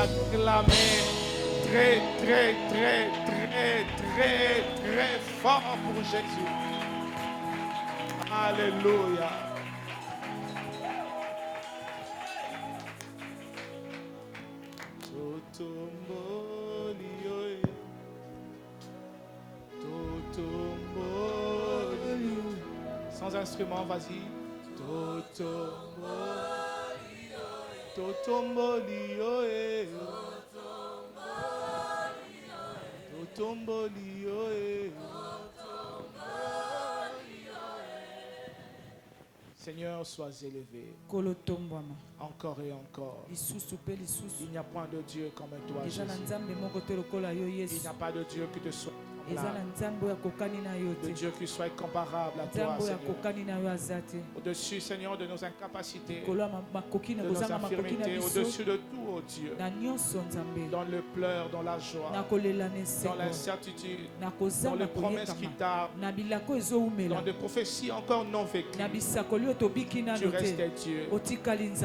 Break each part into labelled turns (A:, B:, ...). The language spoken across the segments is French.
A: acclamer très, très, très, très, très, très fort pour Jésus. Alléluia. Sans instrument, vas-y. Totomboli, oe. Totomboli, oe. Seigneur, sois élevé. Encore et encore. Il n'y a point de Dieu comme toi, Jésus. Il n'y a pas de Dieu qui te soit de Dieu qui soit comparable à toi, Seigneur. Au-dessus, Seigneur, de nos incapacités, de nos infirmités, au-dessus de tout, oh Dieu. Dans le pleur, dans la joie, dans l'incertitude, dans les promesses qui tardent, dans des prophéties encore non vécues. Tu restais Dieu.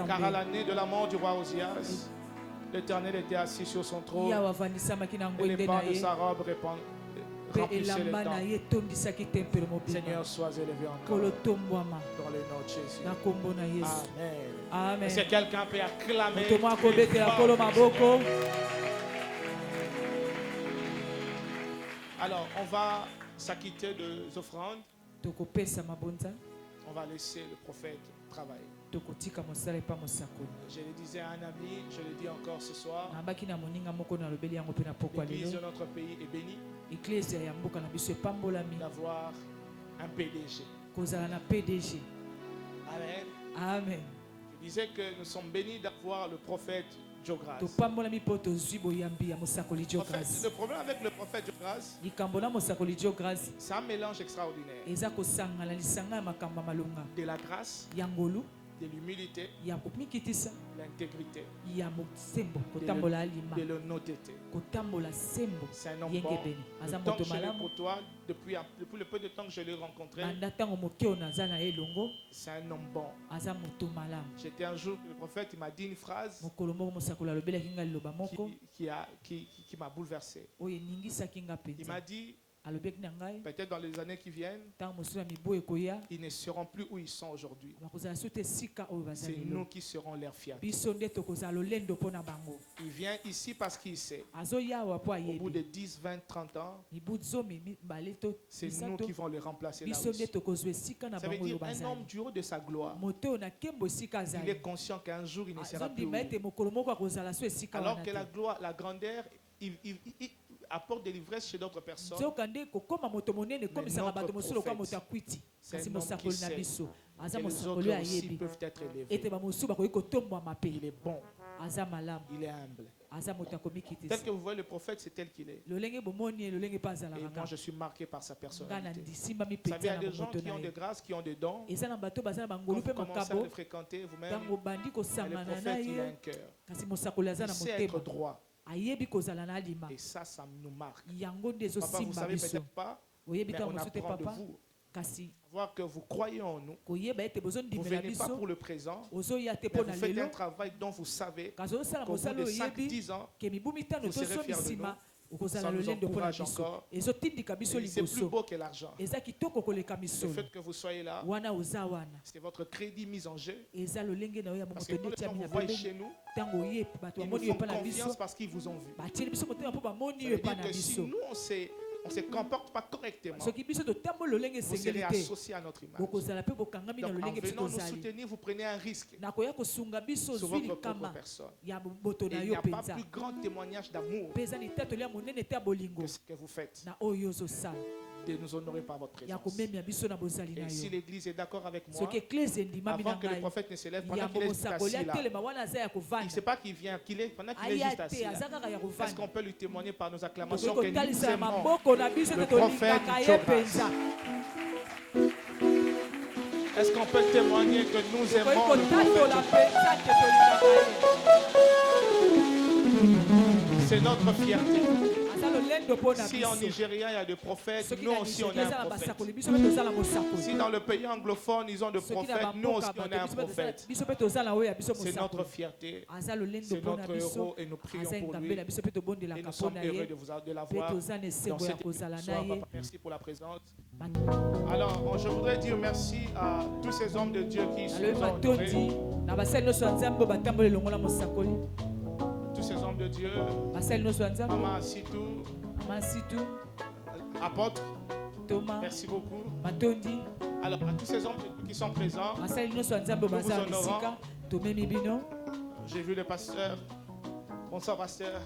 A: Car à l'année de la mort du roi Osias, l'Éternel était assis sur son trône et les pans de sa robe remplissaient les temples. Seigneur, sois élevé encore dans le nom de Jésus. Amen.
B: Amen.
A: Est-ce que quelqu'un peut acclamer? Alors, on va s'acquitter des offrandes. On va laisser le prophète travailler. Je le disais à un ami, je le dis encore ce soir. L'église de notre pays est bénie d'avoir un PDG. Amen.
B: Amen.
A: Je disais que nous sommes bénis d'avoir le prophète Jogras.
B: Le
A: problème avec le prophète Jogras, c'est un mélange extraordinaire de la grâce, de l'humilité, l'intégrité, de l'honnêteté. C'est un homme bon. Le temps que je l'ai côtoie, depuis le peu de temps que je l'ai rencontré, c'est un homme bon. J'étais un jour, le prophète il m'a dit une phrase qui m'a bouleversé. Il m'a dit, peut-être dans les années qui viennent, ils ne seront plus où ils sont aujourd'hui. C'est nous qui serons leur fiables. Il vient ici parce qu'il sait. Au bout de 10, 20, 30 ans, c'est nous qui vont le remplacer là aussi. Ça veut dire un homme du haut de sa gloire. Il est conscient qu'un jour il ne sera plus où. Alors que la gloire, la grandeur, il apporte des l'ivresse chez d'autres personnes. Mais notre prophète, c'est un homme qui sait que les autres aussi peuvent être élevés. Il est bon. Il est humble. Tel que vous voyez le prophète, c'est tel qu'il est. Et moi, je suis marqué par sa personnalité. Vous savez, il y a des gens qui ont des grâces, qui ont des dons. Quand vous commencez à le fréquenter vous-même, le prophète, il a un cœur. Il sait être droit. Et ça nous marque. Papa, vous savez peut-être pas, mais on apprend de vous. Voir que vous croyez en nous. Vous ne venez pas pour le présent, mais vous faites un travail dont vous savez qu'au bout de 5-10 ans, vous serez fiers de nous. Ça nous encourage encore. C'est plus beau que l'argent. Le fait que vous soyez là, c'est votre crédit mis en jeu. Parce que quand vous voyez chez nous, ils nous font confiance parce qu'ils vous ont vu. Ça veut dire que si nous, on ne se comporte pas correctement, vous serez associés à notre image. Donc en venant nous soutenir, vous prenez un risque sur votre propre personne. Et il n'y a pas plus grand témoignage d'amour que ce que vous faites de nous honorer par votre présence. Et si l'église est d'accord avec moi, avant que le prophète ne se lève, pendant qu'il est juste assis là, il ne sait pas qu'il vient, qu'il est, pendant qu'il est juste assis là, est-ce qu'on peut lui témoigner par nos acclamations que nous aimons le prophète Jogras? Est-ce qu'on peut témoigner que nous aimons le prophète Jogras? C'est notre fierté.
B: Si en Nigeria il y a des prophètes, nous aussi on a un prophète. Si dans le pays anglophone ils ont des prophètes, nous aussi on a un prophète. C'est notre fierté, c'est notre héros et nous prions pour lui. Et nous sommes heureux de l'avoir dans cette émission. Papa, merci pour la présence. Alors, je voudrais dire merci à tous ces hommes de Dieu qui sont honorés. Tous ces hommes de Dieu, Maman Sitou, apôtre, merci beaucoup. Alors, à tous ces hommes qui sont présents, nous vous honorons. J'ai vu le pasteur. Bonsoir, pasteur.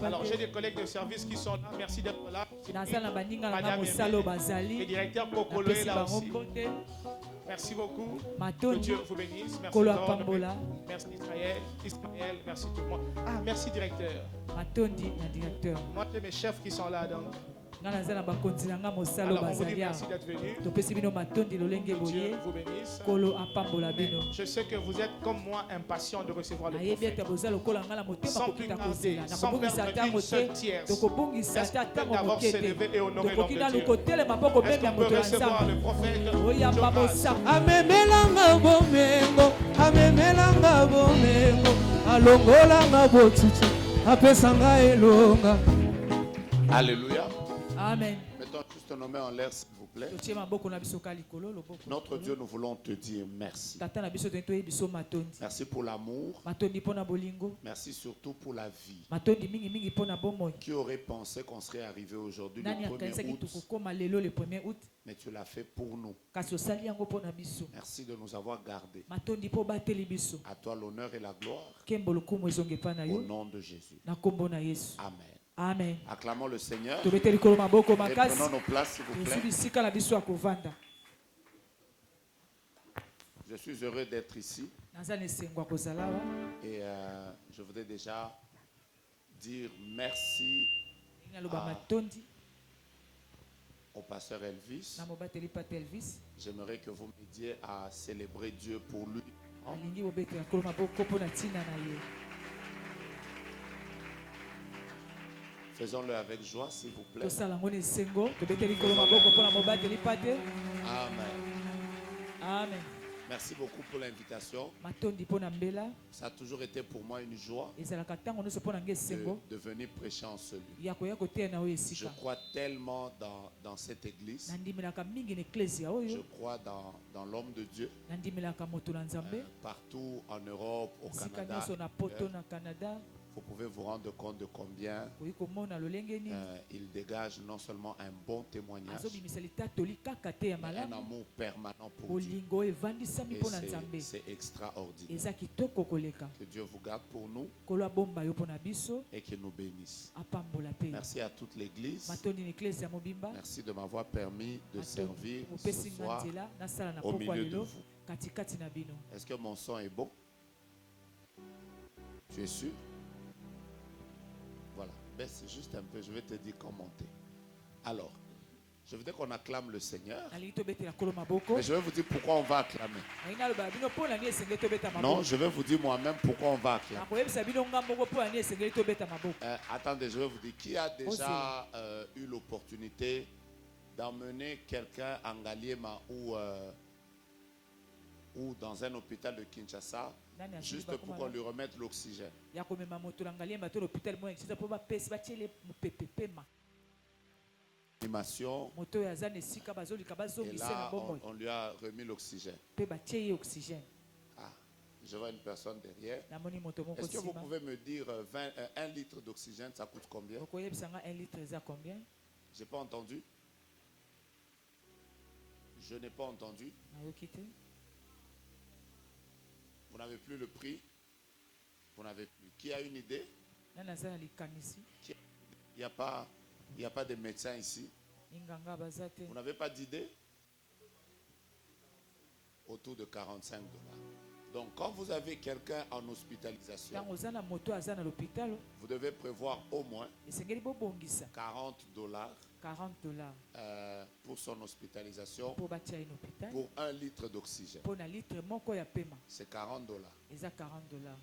B: Alors, j'ai des collègues de service qui sont là. Merci d'être là. Madame Aimé, le directeur Kokolo est là aussi. Merci beaucoup. Que Dieu vous bénisse. Merci Lord. Merci Israël. Merci tout le monde. Ah, merci directeur. Moi, j'ai mes chefs qui sont là. Donc. Alors, on vous dit merci d'être venus. Que Dieu vous bénisse. Mais je sais que vous êtes comme moi impatients de recevoir le prophète. Sans plus tarder, sans perdre une seule tierce, est-ce qu'on peut d'abord s'élever et honorer l'homme de Dieu? Est-ce qu'on peut recevoir le prophète?
C: Amemelanga bomengo, amemelanga bomengo, alongolanga botutu, apesanga elonga.
B: Alléluia.
A: Amen.
B: Mettons juste nos mains en l'air, s'il vous plaît. Notre Dieu, nous voulons te dire merci. Merci pour l'amour. Merci surtout pour la vie. Qui aurait pensé qu'on serait arrivé aujourd'hui le 1er août? Mais tu l'as fait pour nous. Merci de nous avoir gardés. À toi l'honneur et la gloire. Au nom de Jésus. Amen.
A: Amen.
B: Acclamons le Seigneur. Et prenons nos places, s'il vous plaît. Je suis heureux d'être ici. Et je voudrais déjà dire merci au pasteur Elvis. J'aimerais que vous m'aidiez à célébrer Dieu pour lui. Faisons-le avec joie, s'il vous plaît. Amen.
A: Amen.
B: Merci beaucoup pour l'invitation. Ça a toujours été pour moi une joie de venir prêcher en ce lieu. Je crois tellement dans cette église. Je crois dans l'homme de Dieu. Partout en Europe, au Canada. Vous pouvez vous rendre compte de combien il dégage non seulement un bon témoignage, mais un amour permanent pour Dieu. Et c'est extraordinaire. Que Dieu vous garde pour nous et qu'il nous bénisse. Merci à toute l'église. Merci de m'avoir permis de servir ce soir au milieu de vous. Est-ce que mon son est bon? Tu es sûr? Voilà, baisse juste un peu, je vais te dire comment monter. Alors, je voudrais qu'on acclame le Seigneur. Mais je vais vous dire pourquoi on va acclamer. Non, je vais vous dire moi-même pourquoi on va acclamer. Attendez, je vais vous dire, qui a déjà eu l'opportunité d'emmener quelqu'un en Ngaliema ou dans un hôpital de Kinshasa juste pour qu'on lui remette l'oxygène? Animation. Et là, on lui a remis l'oxygène. Ah, je vois une personne derrière. Est-ce que vous pouvez me dire 1 litre d'oxygène, ça coûte combien? J'ai pas entendu. Je n'ai pas entendu. Vous n'avez plus le prix. Vous n'avez plus. Qui a une idée? Il n'y a pas de médecin ici. Vous n'avez pas d'idée? Autour de 45 $. Donc, quand vous avez quelqu'un en hospitalisation, vous devez prévoir au moins $40
A: $40
D: pour son hospitalisation,
A: pour bâtir un hôpital.
D: pour 1 litre d'oxygène.
A: Pour un litre,
D: c'est $40.
A: $40.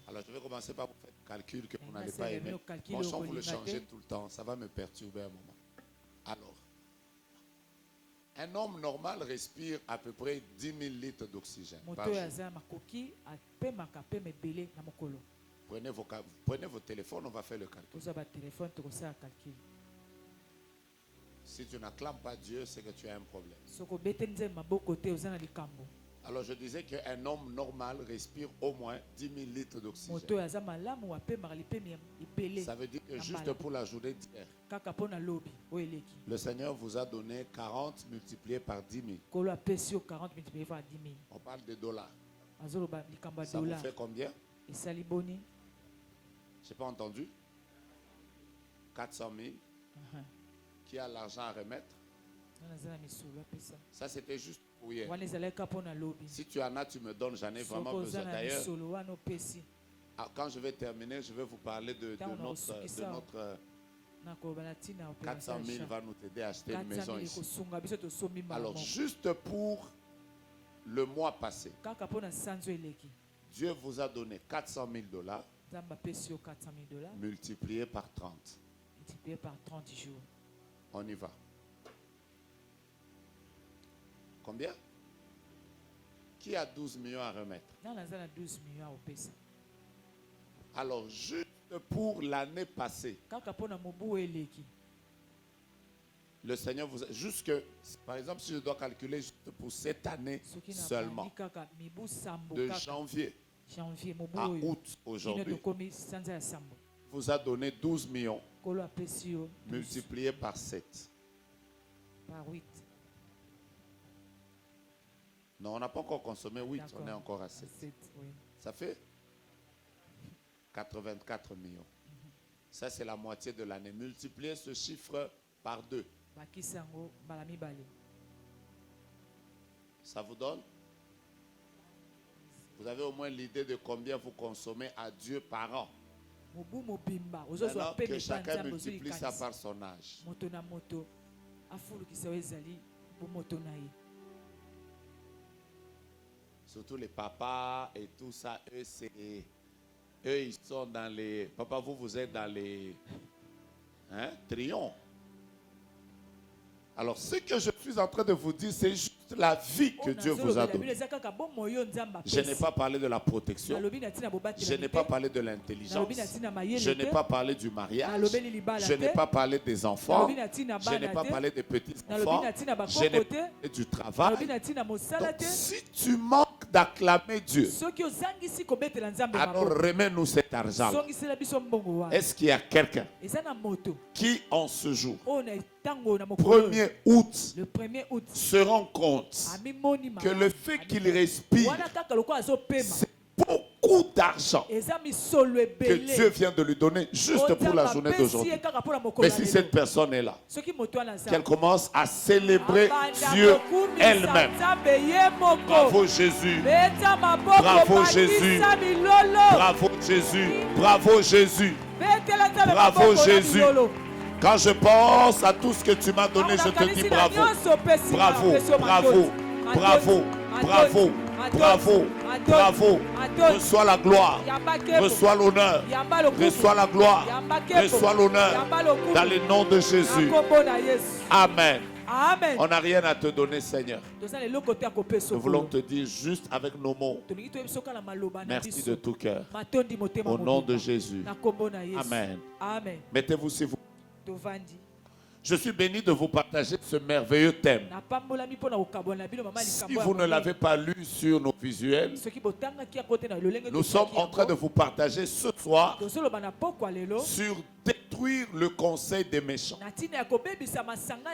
D: Alors je vais commencer par vous faire le calcul que vous n'allez
A: c'est
D: pas
A: le
D: aimer.
A: calcul
D: Mon
A: au
D: chant, vous le
A: collimateur.
D: changez tout le temps. Ça va me perturber un moment. Alors, un homme normal respire à peu près 10 000 litres d'oxygène par jour. Prenez vos téléphones, on va faire le calcul. Si tu n'acclames pas Dieu, c'est que tu as un problème. Alors je disais qu'un homme normal respire au moins 10 000 litres d'oxygène. Ça veut dire que juste pour la journée d'hier, le Seigneur vous a donné 40 multiplié par 10 000. On parle de dollars. Ça vous fait combien? Je n'ai pas entendu. 400 000. Qui a l'argent à remettre? Ça, c'était juste pour hier. Si tu en as, tu me donnes. J'en ai vraiment besoin. D'ailleurs, quand je vais terminer, je vais vous parler de notre 400 000 va nous aider à acheter une maison ici. Alors, juste pour le mois passé, Dieu vous a donné $400 000 multiplié par 30.
A: Multiplié par 30 jours.
D: On y va. Combien? Qui a 12 millions à remettre? Alors, juste pour l'année passée, le Seigneur vous a... Par exemple, si je dois calculer juste pour cette année seulement, de janvier à août aujourd'hui, vous a donné 12 millions multiplié par 7.
A: Par 8.
D: Non, on n'a pas encore consommé 8, on est encore à 7.
A: Oui.
D: Ça fait 84 millions. Ça, c'est la moitié de l'année. Multipliez ce chiffre par 2. Ça vous donne? Vous avez au moins l'idée de combien vous consommez à Dieu par an. Maintenant que chacun multiplie ça par son âge. Surtout les papas et tout ça, eux ils sont dans les... Papa, vous êtes dans les... triomphes. Alors, ce que je suis en train de vous dire, c'est juste la vie que Dieu vous a donnée. Je n'ai pas parlé de la protection. Je n'ai pas parlé de l'intelligence. Je n'ai pas parlé du mariage. Je n'ai pas parlé des enfants. Je n'ai pas parlé des petits-enfants. Je n'ai pas parlé du travail. Donc, si tu manques d'acclamer Dieu, alors remets-nous cet argent. Est-ce qu'il y a quelqu'un qui, en ce jour, 1er août,
A: le 1er août,
D: se rend compte que le fait qu'il respire, c'est beaucoup d'argent que Dieu vient de lui donner juste pour la journée d'aujourd'hui. Mais si cette personne est là, qu'elle commence à célébrer Dieu elle-même. Bravo Jésus. Bravo Jésus. Bravo Jésus. Bravo Jésus. Bravo Jésus. Quand je pense à tout ce que tu m'as donné, je te dis bravo. Bravo, bravo, bravo, bravo, bravo, bravo. Reçois la gloire, reçois l'honneur, reçois la gloire, reçois l'honneur. Dans le nom de Jésus. Amen. On n'a rien à te donner, Seigneur. Nous voulons te dire juste avec nos mots. Merci de tout cœur. Au nom de Jésus. Amen. Mettez-vous s'il vous plaît. Je suis béni de vous partager ce merveilleux thème. Si vous ne l'avez pas lu sur nos visuels, nous sommes en train de vous partager ce soir sur détruire le conseil des méchants.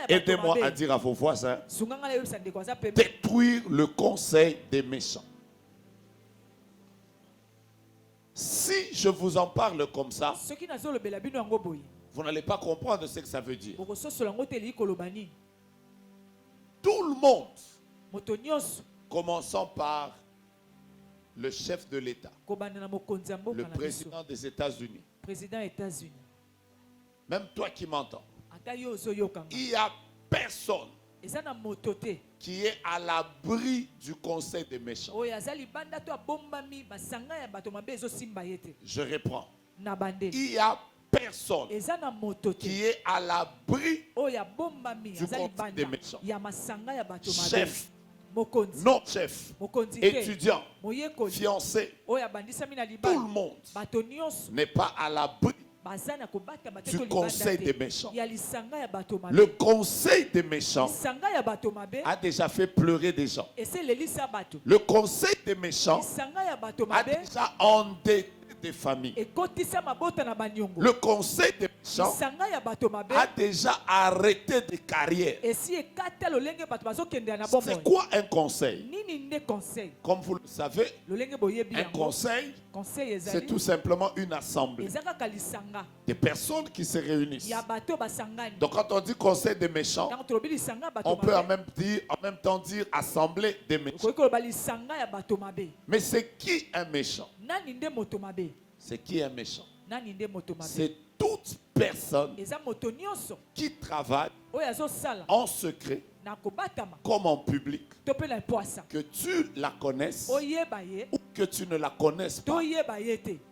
D: Aidez-moi à dire à vos voisins, détruire le conseil des méchants. Si je vous en parle comme ça, vous n'allez pas comprendre ce que ça veut dire. Tout le monde, commençons par le chef de l'État, le président des États-Unis. Même toi qui m'entends, Il n'y a personne qui est à l'abri du conseil des méchants. Je reprends. Il y a personne qui est à l'abri du conseil des méchants. Chef, non-chef, étudiant, fiancé, tout le monde n'est pas à l'abri du conseil des méchants. Le conseil des méchants a déjà fait pleurer des gens. Le conseil des méchants a déjà endetté des familles. Le conseil des méchants a déjà arrêté des carrières. C'est quoi un conseil? Comme vous le savez, un conseil, c'est tout simplement une assemblée des personnes qui se réunissent. Donc quand on dit conseil des méchants, on peut en même temps dire assemblée des méchants. Mais c'est qui un méchant? C'est qui un méchant? C'est toute personne qui travaille en secret comme en public, que tu la connaisses ou que tu ne la connaisses pas,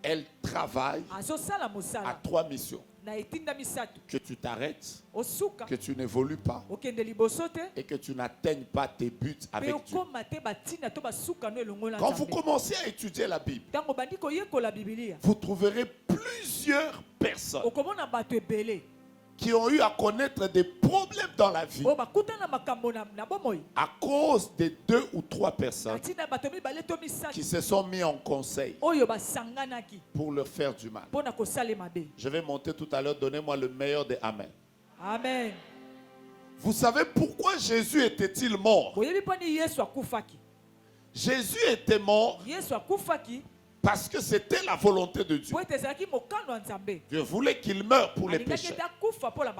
D: elle travaille à 3 missions. Que tu t'arrêtes, que tu n'évolues pas et que tu n'atteignes pas tes buts avec Dieu. Quand vous commencez à étudier la Bible, vous trouverez plusieurs personnes qui ont eu à connaître des problèmes dans la vie à cause des 2 ou 3 personnes qui se sont mis en conseil pour leur faire du mal. Je vais monter tout à l'heure, donnez-moi le meilleur des Amen.
A: Amen.
D: Vous savez pourquoi Jésus était-il mort? Jésus était mort parce que c'était la volonté de Dieu. Dieu voulait qu'il meure pour les péchés.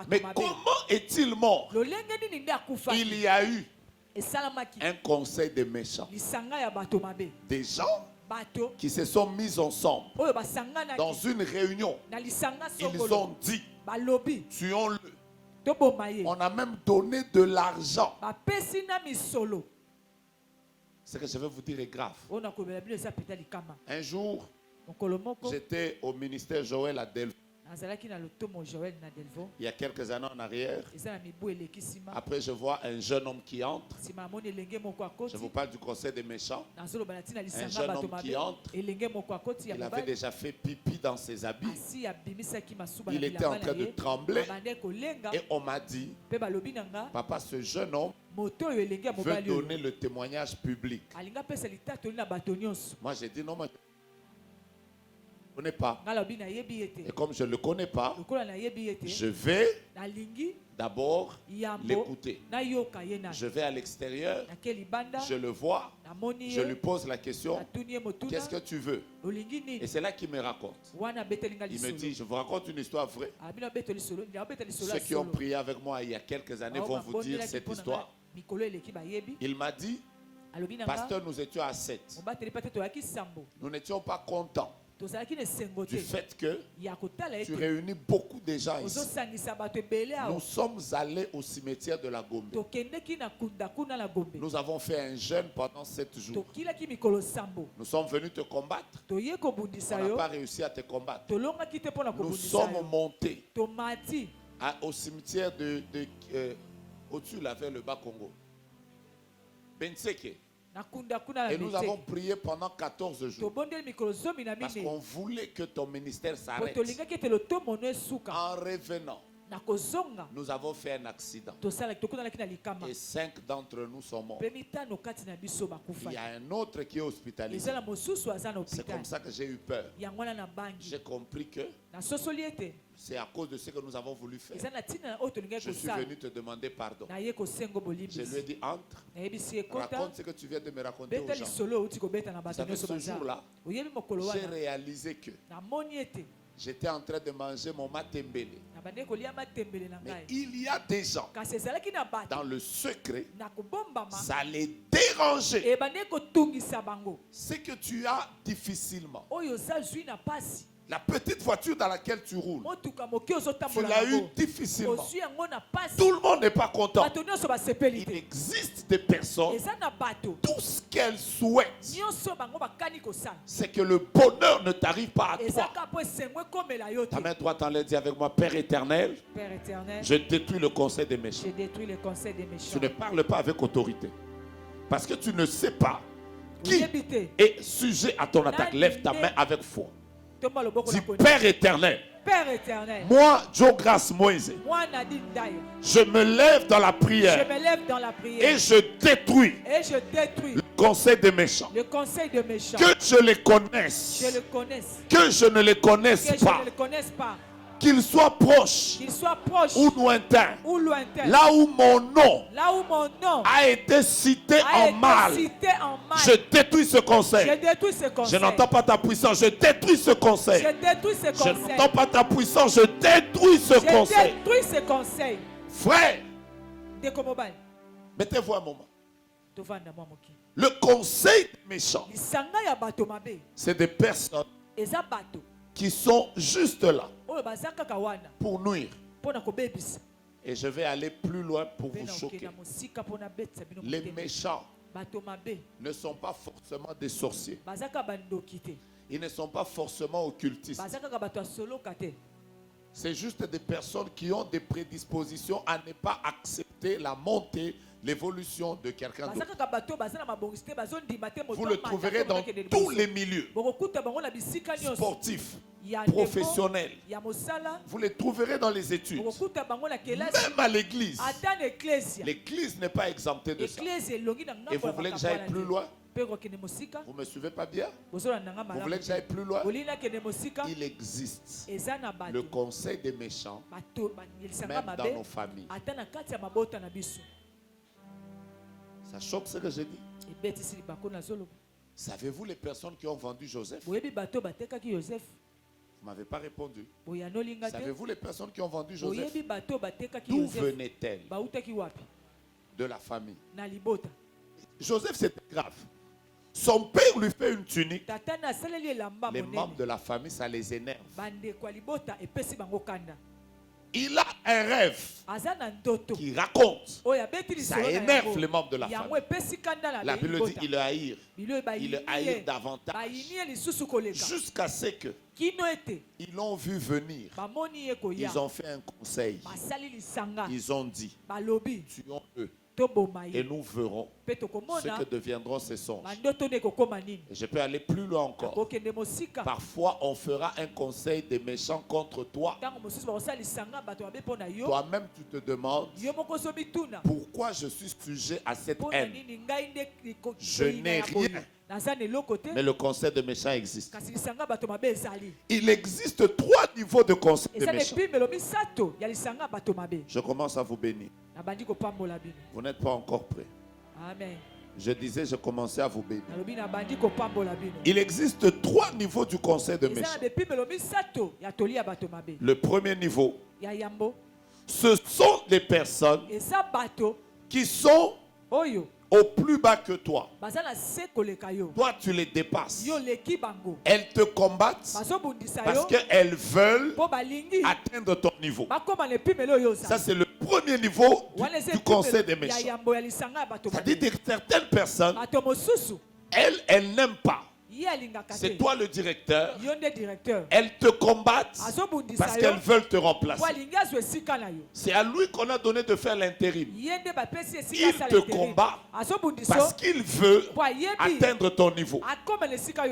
D: Mais comment est-il mort? Il y a eu un conseil des méchants. Des gens qui se sont mis ensemble dans une réunion. Ils ont dit, tuons-le. On a même donné de l'argent. Ce que je vais vous dire est grave. Un jour, j'étais au ministère Joël à Delvaux. Il y a quelques années en arrière. Après, je vois un jeune homme qui entre. Je vous parle du conseil des méchants. Un jeune homme qui entre. Il avait déjà fait pipi dans ses habits. Il était en train de trembler. Et on m'a dit, papa, ce jeune homme veut donner le témoignage public. Moi, j'ai dit non, mais je ne connais pas. Et comme je ne le connais pas, je vais d'abord l'écouter. Je vais à l'extérieur, je le vois, je lui pose la question, qu'est-ce que tu veux? Et c'est là qu'il me raconte. Il me dit, je vous raconte une histoire vraie. Ceux qui ont prié avec moi il y a quelques années vont vous dire cette histoire. Il m'a dit, pasteur, nous étions à 7. Nous n'étions pas contents du fait que tu réunis beaucoup de gens ici. Nous sommes allés au cimetière de la Gombe. Nous avons fait un jeûne pendant 7 jours. Nous sommes venus te combattre. On n'a pas réussi à te combattre. Nous sommes montés au cimetière au-dessus, là, vers le Bas-Congo. Benseke. Et nous avons prié pendant 14 jours. Parce qu'on voulait que ton ministère s'arrête. En revenant, nous avons fait un accident. Et 5 d'entre nous sont morts. Il y a un autre qui est hospitalisé. C'est comme ça que j'ai eu peur. J'ai compris que c'est à cause de ce que nous avons voulu faire. Je suis venu te demander pardon. Je lui ai dit, entre, raconte ce que tu viens de me raconter aux gens. Vous savez, ce jour-là, j'ai réalisé que j'étais en train de manger mon matembele. Mais il y a des gens, dans le secret, ça les dérangeait. Ce que tu as difficilement, La petite voiture dans laquelle tu roules, tu l'as eu difficilement. Tout le monde n'est pas content. Il existe des personnes, tout ce qu'elles souhaitent, c'est que le bonheur ne t'arrive pas à toi. Ta main droite en l'air, dis avec moi, Père éternel, je détruis le conseil des méchants. Tu ne parles pas avec autorité. Parce que tu ne sais pas qui est sujet à ton attaque. Lève ta main avec foi. Dis Père éternel. Moi, Joe Grace Moïse, je me lève dans la prière, et je détruis le conseil des méchants. Que je les connaisse, que je ne les connaisse pas. Qu'ils soient proches ou lointains, là où mon nom a été cité en mal, je détruis ce conseil. Je n'entends pas ta puissance, je détruis ce conseil. Je n'entends pas ta puissance, je détruis ce conseil. Frère, mettez-vous un moment. Le conseil des méchants, c'est des personnes qui sont juste là pour nuire. Et je vais aller plus loin pour vous choquer. Les méchants ne sont pas forcément des sorciers. Ils ne sont pas forcément occultistes. C'est juste des personnes qui ont des prédispositions à ne pas accepter la montée, l'évolution de quelqu'un d'autre. Vous le trouverez dans tous les milieux. Sportifs, professionnels. Vous les trouverez dans les études. Même à l'église. L'église n'est pas exemptée de ça. Et vous voulez que j'aille plus loin? Vous ne me suivez pas bien? Vous voulez que j'aille plus loin? Il existe le conseil des méchants, même dans nos familles. Ça choque ce que j'ai dit. Savez-vous les personnes qui ont vendu Joseph? Vous ne m'avez pas répondu. Savez-vous les personnes qui ont vendu Joseph? D'où venaient-elles? De la famille. Joseph, c'était grave. Son père lui fait une tunique. Les membres de la famille, ça les énerve. Il a un rêve qui raconte. Ça énerve les membres de la famille. La Bible dit il le haïr. Il le haïr davantage. Jusqu'à ce que ils l'ont vu venir. Ils ont fait un conseil. Ils ont dit tuons eux. Et nous verrons ce que deviendront ces songes. Et je peux aller plus loin encore. Parfois, on fera un conseil des méchants contre toi. Toi-même, tu te demandes pourquoi je suis sujet à cette haine. Je n'ai rien. Mais le conseil des méchants existe. Il existe 3 niveaux de conseil des méchants. Je commence à vous bénir. Vous n'êtes pas encore prêts.
A: Amen.
D: Je disais, je commençais à vous bénir. Il existe 3 niveaux du conseil des méchants. Le premier niveau, ce sont des personnes qui sont au plus bas que toi. Toi, tu les dépasses. Elles te combattent parce qu'elles veulent atteindre ton niveau. Ça, c'est le premier niveau du conseil des méchants. C'est-à-dire que certaines personnes, elles n'aiment pas. C'est toi le directeur. Elles te combattent parce qu'elles veulent te remplacer. C'est à lui qu'on a donné de faire l'intérim. Il te combat parce qu'il veut atteindre ton niveau.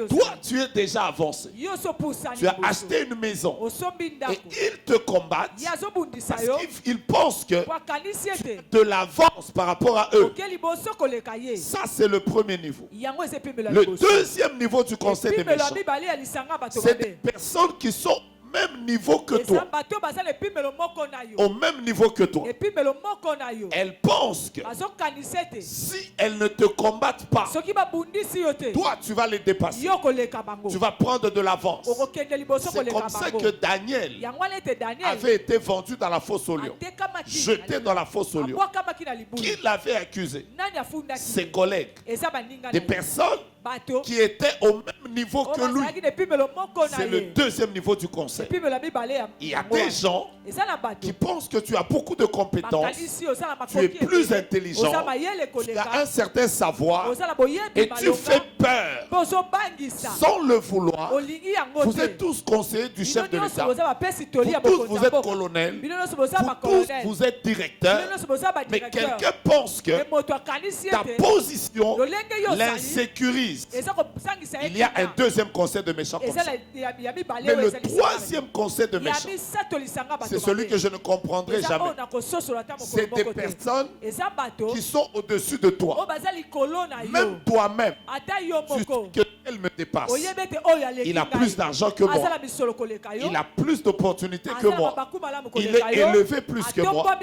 D: Toi, tu es déjà avancé. Tu as acheté une maison. Et il te combat parce qu'il pense que tu as de l'avance par rapport à eux. Ça, c'est le premier niveau. Le deuxième niveau du conseil des méchants, c'est des personnes qui sont au même niveau que toi. Au même niveau que toi. Elles pensent que si elles ne te combattent pas, toi tu vas les dépasser. Tu vas prendre de l'avance. C'est comme ça que Daniel avait été vendu dans la fosse aux lions. Jeté dans la fosse aux lions. Qui l'avait accusé? Ses collègues. Des personnes qui étaient au même niveau que lui. C'est le deuxième niveau du conseil. Il y a des gens qui pensent que tu as beaucoup de compétences, tu es plus intelligent, tu as un certain savoir et tu fais peur sans le vouloir. Vous êtes tous conseillers du chef de l'État. Vous tous vous êtes colonels. Vous tous vous êtes directeurs. Mais quelqu'un pense que ta position l'insécurise. Il y a un deuxième conseil de méchants comme ça. Mais le troisième conseil de méchants, c'est celui que je ne comprendrai jamais. C'est des personnes qui sont au-dessus de toi. Même toi-même, tu sais qu'elle me dépasse. Il a plus d'argent que moi. Il a plus d'opportunités que moi. Il est élevé plus que moi.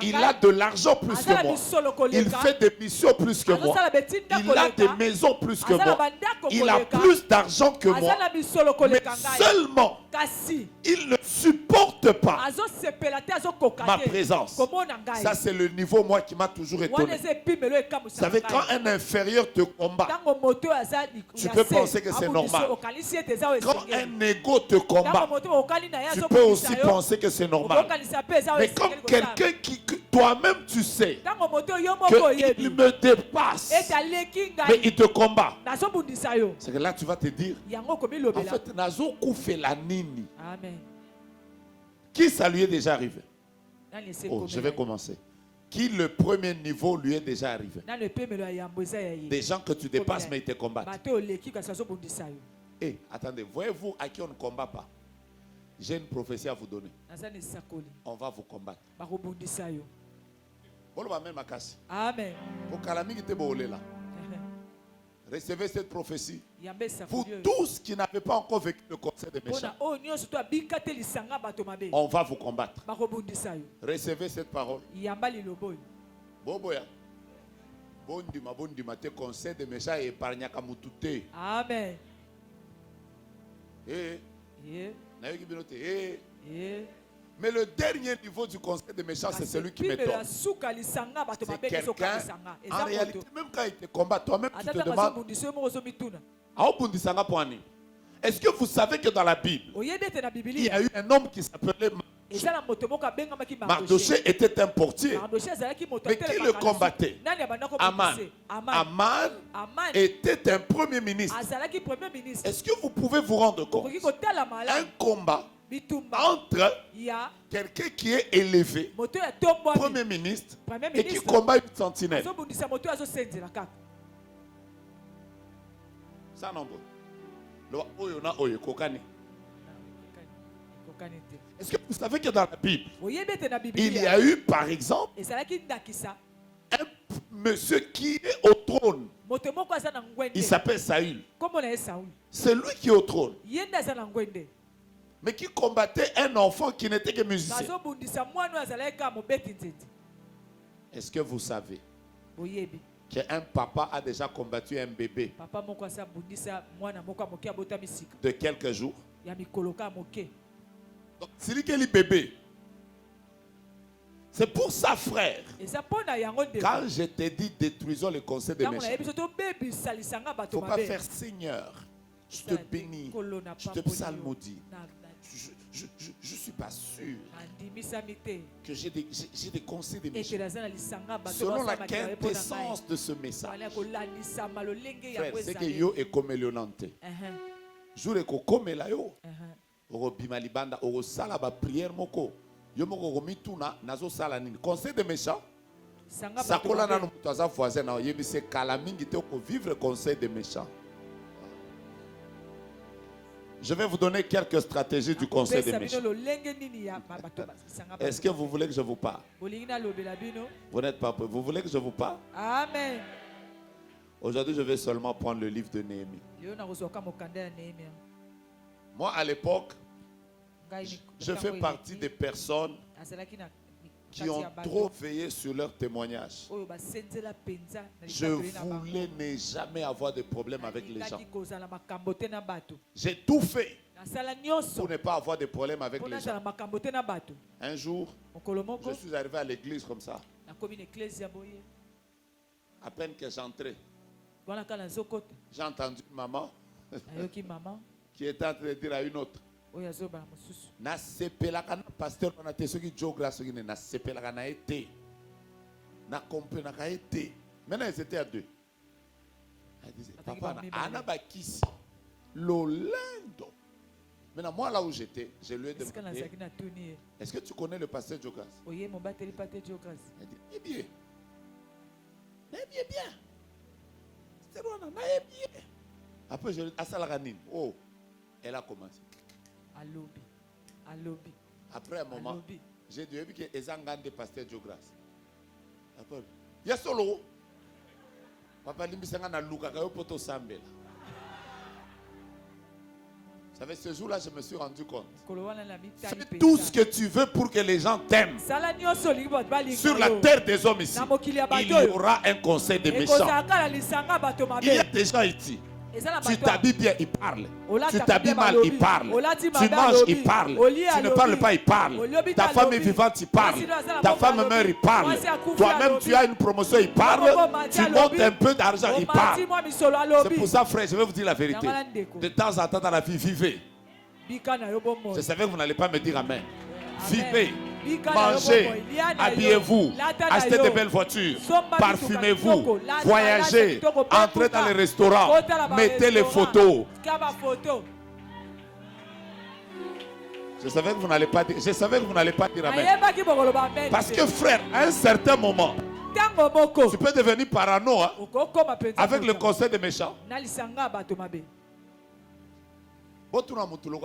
D: Il a de l'argent plus que moi. Il fait des missions plus que moi. Il a des maisons plus que moi. Il a plus d'argent que moi. Mais seulement, il ne supporte pas ma présence. Ça, c'est le niveau, moi, qui m'a toujours étonné. Vous savez, quand un inférieur te combat, tu peux penser que c'est normal. Quand un ego te combat, tu peux aussi penser que c'est normal. Mais comme quelqu'un qui, toi-même, tu sais qu'il me dépasse, mais il te combat, c'est que là, tu vas te dire, en fait, Nazo Koufé la nini. Qui ça lui est déjà arrivé? Oh, je vais commencer. Qui le premier niveau lui est déjà arrivé? Des gens que tu dépasses mais ils te combattent. Eh, attendez, voyez-vous à qui on ne combat pas? J'ai une prophétie à vous donner. On va vous combattre. Amen. Recevez cette prophétie. Vous tous qui n'avez pas encore vécu le conseil des méchants, on va vous combattre. Recevez cette parole. Boboya. Bondima te conseil des méchants et épargne kamutute.
A: Amen.
D: Mais le dernier niveau du conseil des méchants, c'est celui qui m'étonne. C'est quelqu'un, en réalité, même quand il te combat, toi-même tu te demandes, est-ce que vous savez que dans la Bible, il y a eu un homme qui s'appelait Mardoché, était un portier. Mais qui le combattait? Aman. Aman était un premier ministre. Est-ce que vous pouvez vous rendre compte? Un combat entre quelqu'un qui est élevé, premier ministre, et qui combat une sentinelle. Ça non. Est-ce que vous savez que dans la Bible, il y a eu par exemple un monsieur qui est au trône. Il s'appelle Saül. C'est lui qui est au trône. Mais qui combattait un enfant qui n'était que musicien. Est-ce que vous savez qu'un papa a déjà combattu un bébé de quelques jours? Donc, c'est lui qui est le bébé. C'est pour ça, frère. Quand je t'ai dit détruisons le conseil des méchants, il ne faut pas faire Seigneur, je te bénis, je te psalmodie. Je ne suis pas sûr que j'ai des conseils des méchants. Selon la quintessence de ce message, frère, c'est que yo est comme Léonante. Jour et comme yo, Robima libanda, oro sala ba prière moko. Yo moko romituna nazo sala nini. Conseil des méchants. Sakola na mutu aza voisin na yebi se kala mingi te ko vivre conseil des méchants. Je vais vous donner quelques stratégies du conseil des méchants. Est-ce que vous voulez que je vous parle? Vous n'êtes pas prêts. Vous voulez que je vous parle?
A: Amen.
D: Aujourd'hui, je vais seulement prendre le livre de Néhémie. Moi, à l'époque, je fais partie des personnes qui ont trop veillé sur leur témoignage. Je voulais ne jamais avoir de problème avec les gens. J'ai tout fait pour ne pas avoir de problème avec les gens. Un jour, je suis arrivé à l'église comme ça. À peine que j'entrais, J'ai entendu maman qui était en train de dire à une autre. Na sepelaka na pasteur on a te soki géographie soki na sepelaka na été. Na comprendre na été. Maintenant ils étaient à deux. Elle disait papa ana bakisi lolendo. Maintenant moi là où j'étais, je lui ai demandé. Est-ce que tu connais le pasteur Jogras? Elle dit eh bien. Eh bien. C'est bon, bien. Après je lui ai dit Asalaganine. Oh, elle a commencé. Après un moment, j'ai dit que les gens des pasteurs Jogras. Après, il y a solo. Papa Limbisanga na Luka kayo poto sambela. Vous savez, ce jour-là, je me suis rendu compte. Fais tout ce que tu veux pour que les gens t'aiment. Sur la terre des hommes ici, il y aura un conseil des méchants. Il y a des gens ici. Tu t'habilles bien, ils parlent. Tu t'habilles mal, ils parlent. Tu manges, ils parlent. Tu ne parles pas, ils parlent. Ta femme est vivante, ils parlent. Ta femme meurt, ils parlent. Toi-même, tu as une promotion, ils parlent. Tu montes un peu d'argent, ils parlent. C'est pour ça, frère, je vais vous dire la vérité. De temps en temps dans la vie, vivez. Je savais que vous n'allez pas me dire amen. Vivez. Mangez, habillez-vous, achetez de belles voitures, parfumez-vous, voyagez, entrez dans les restaurants, mettez les photos. Je savais que vous n'allez pas dire, amen. Parce que frère, à un certain moment, tu peux devenir parano avec le conseil des méchants.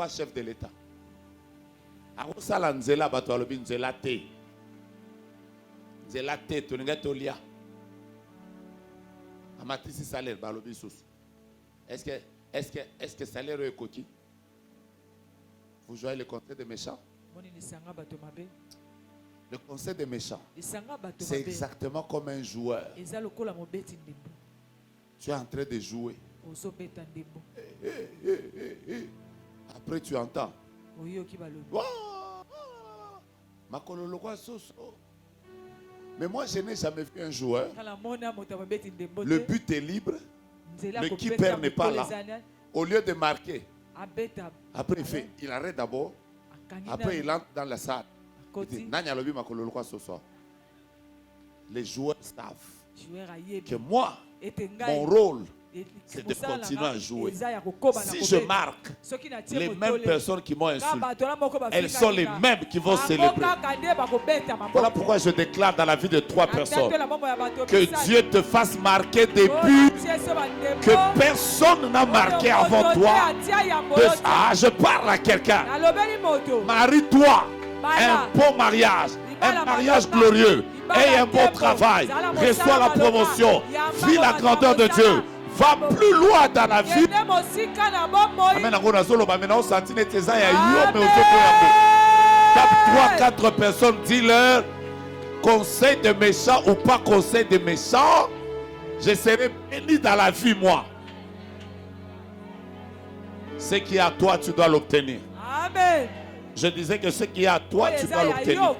D: Chef de l'État. Akosala nzela bato alobi nzela te toninga tolia amatisi salaire balobi susu. Est-ce que salaire est coquille? Vous jouez le conseil des méchants? Le conseil des méchants, c'est exactement comme un joueur. Tu es en train de jouer. Après tu entends. Mais moi je n'ai jamais vu un joueur. Le but est libre. Le keeper n'est pas là. Au lieu de marquer, après il arrête d'abord. Après il entre dans la salle. Les joueurs savent que moi, mon rôle, c'est de continuer à jouer. Si je marque, les mêmes personnes qui m'ont insulté, elles sont les mêmes qui vont célébrer. Voilà pourquoi je déclare dans la vie de 3 personnes que Dieu te fasse marquer des buts que personne n'a marqué avant toi. Je parle à quelqu'un. Marie-toi. Un bon mariage. Un mariage glorieux. Et un bon travail. Reçois la promotion. Vis la grandeur de Dieu. Va plus loin dans la vie. Amen. Tape 3-4 personnes, dis-leur conseil de méchants ou pas conseil de méchants, je serai béni dans la vie, moi. Ce qui est à toi, tu dois l'obtenir. Amen. Je disais que ce qui est à toi, tu dois l'obtenir.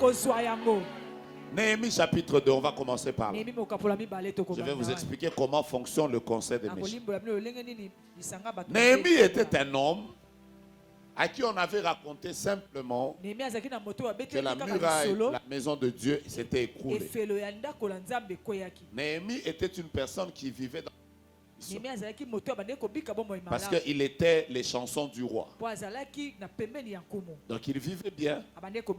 D: Néhémie chapitre 2, on va commencer par là. Je vais vous expliquer comment fonctionne le conseil des méchants. Néhémie était un homme à qui on avait raconté simplement que la muraille, la maison de Dieu s'était écroulée. Néhémie était une personne qui vivait dans parce qu'il était les chansons du roi. Donc il vivait bien.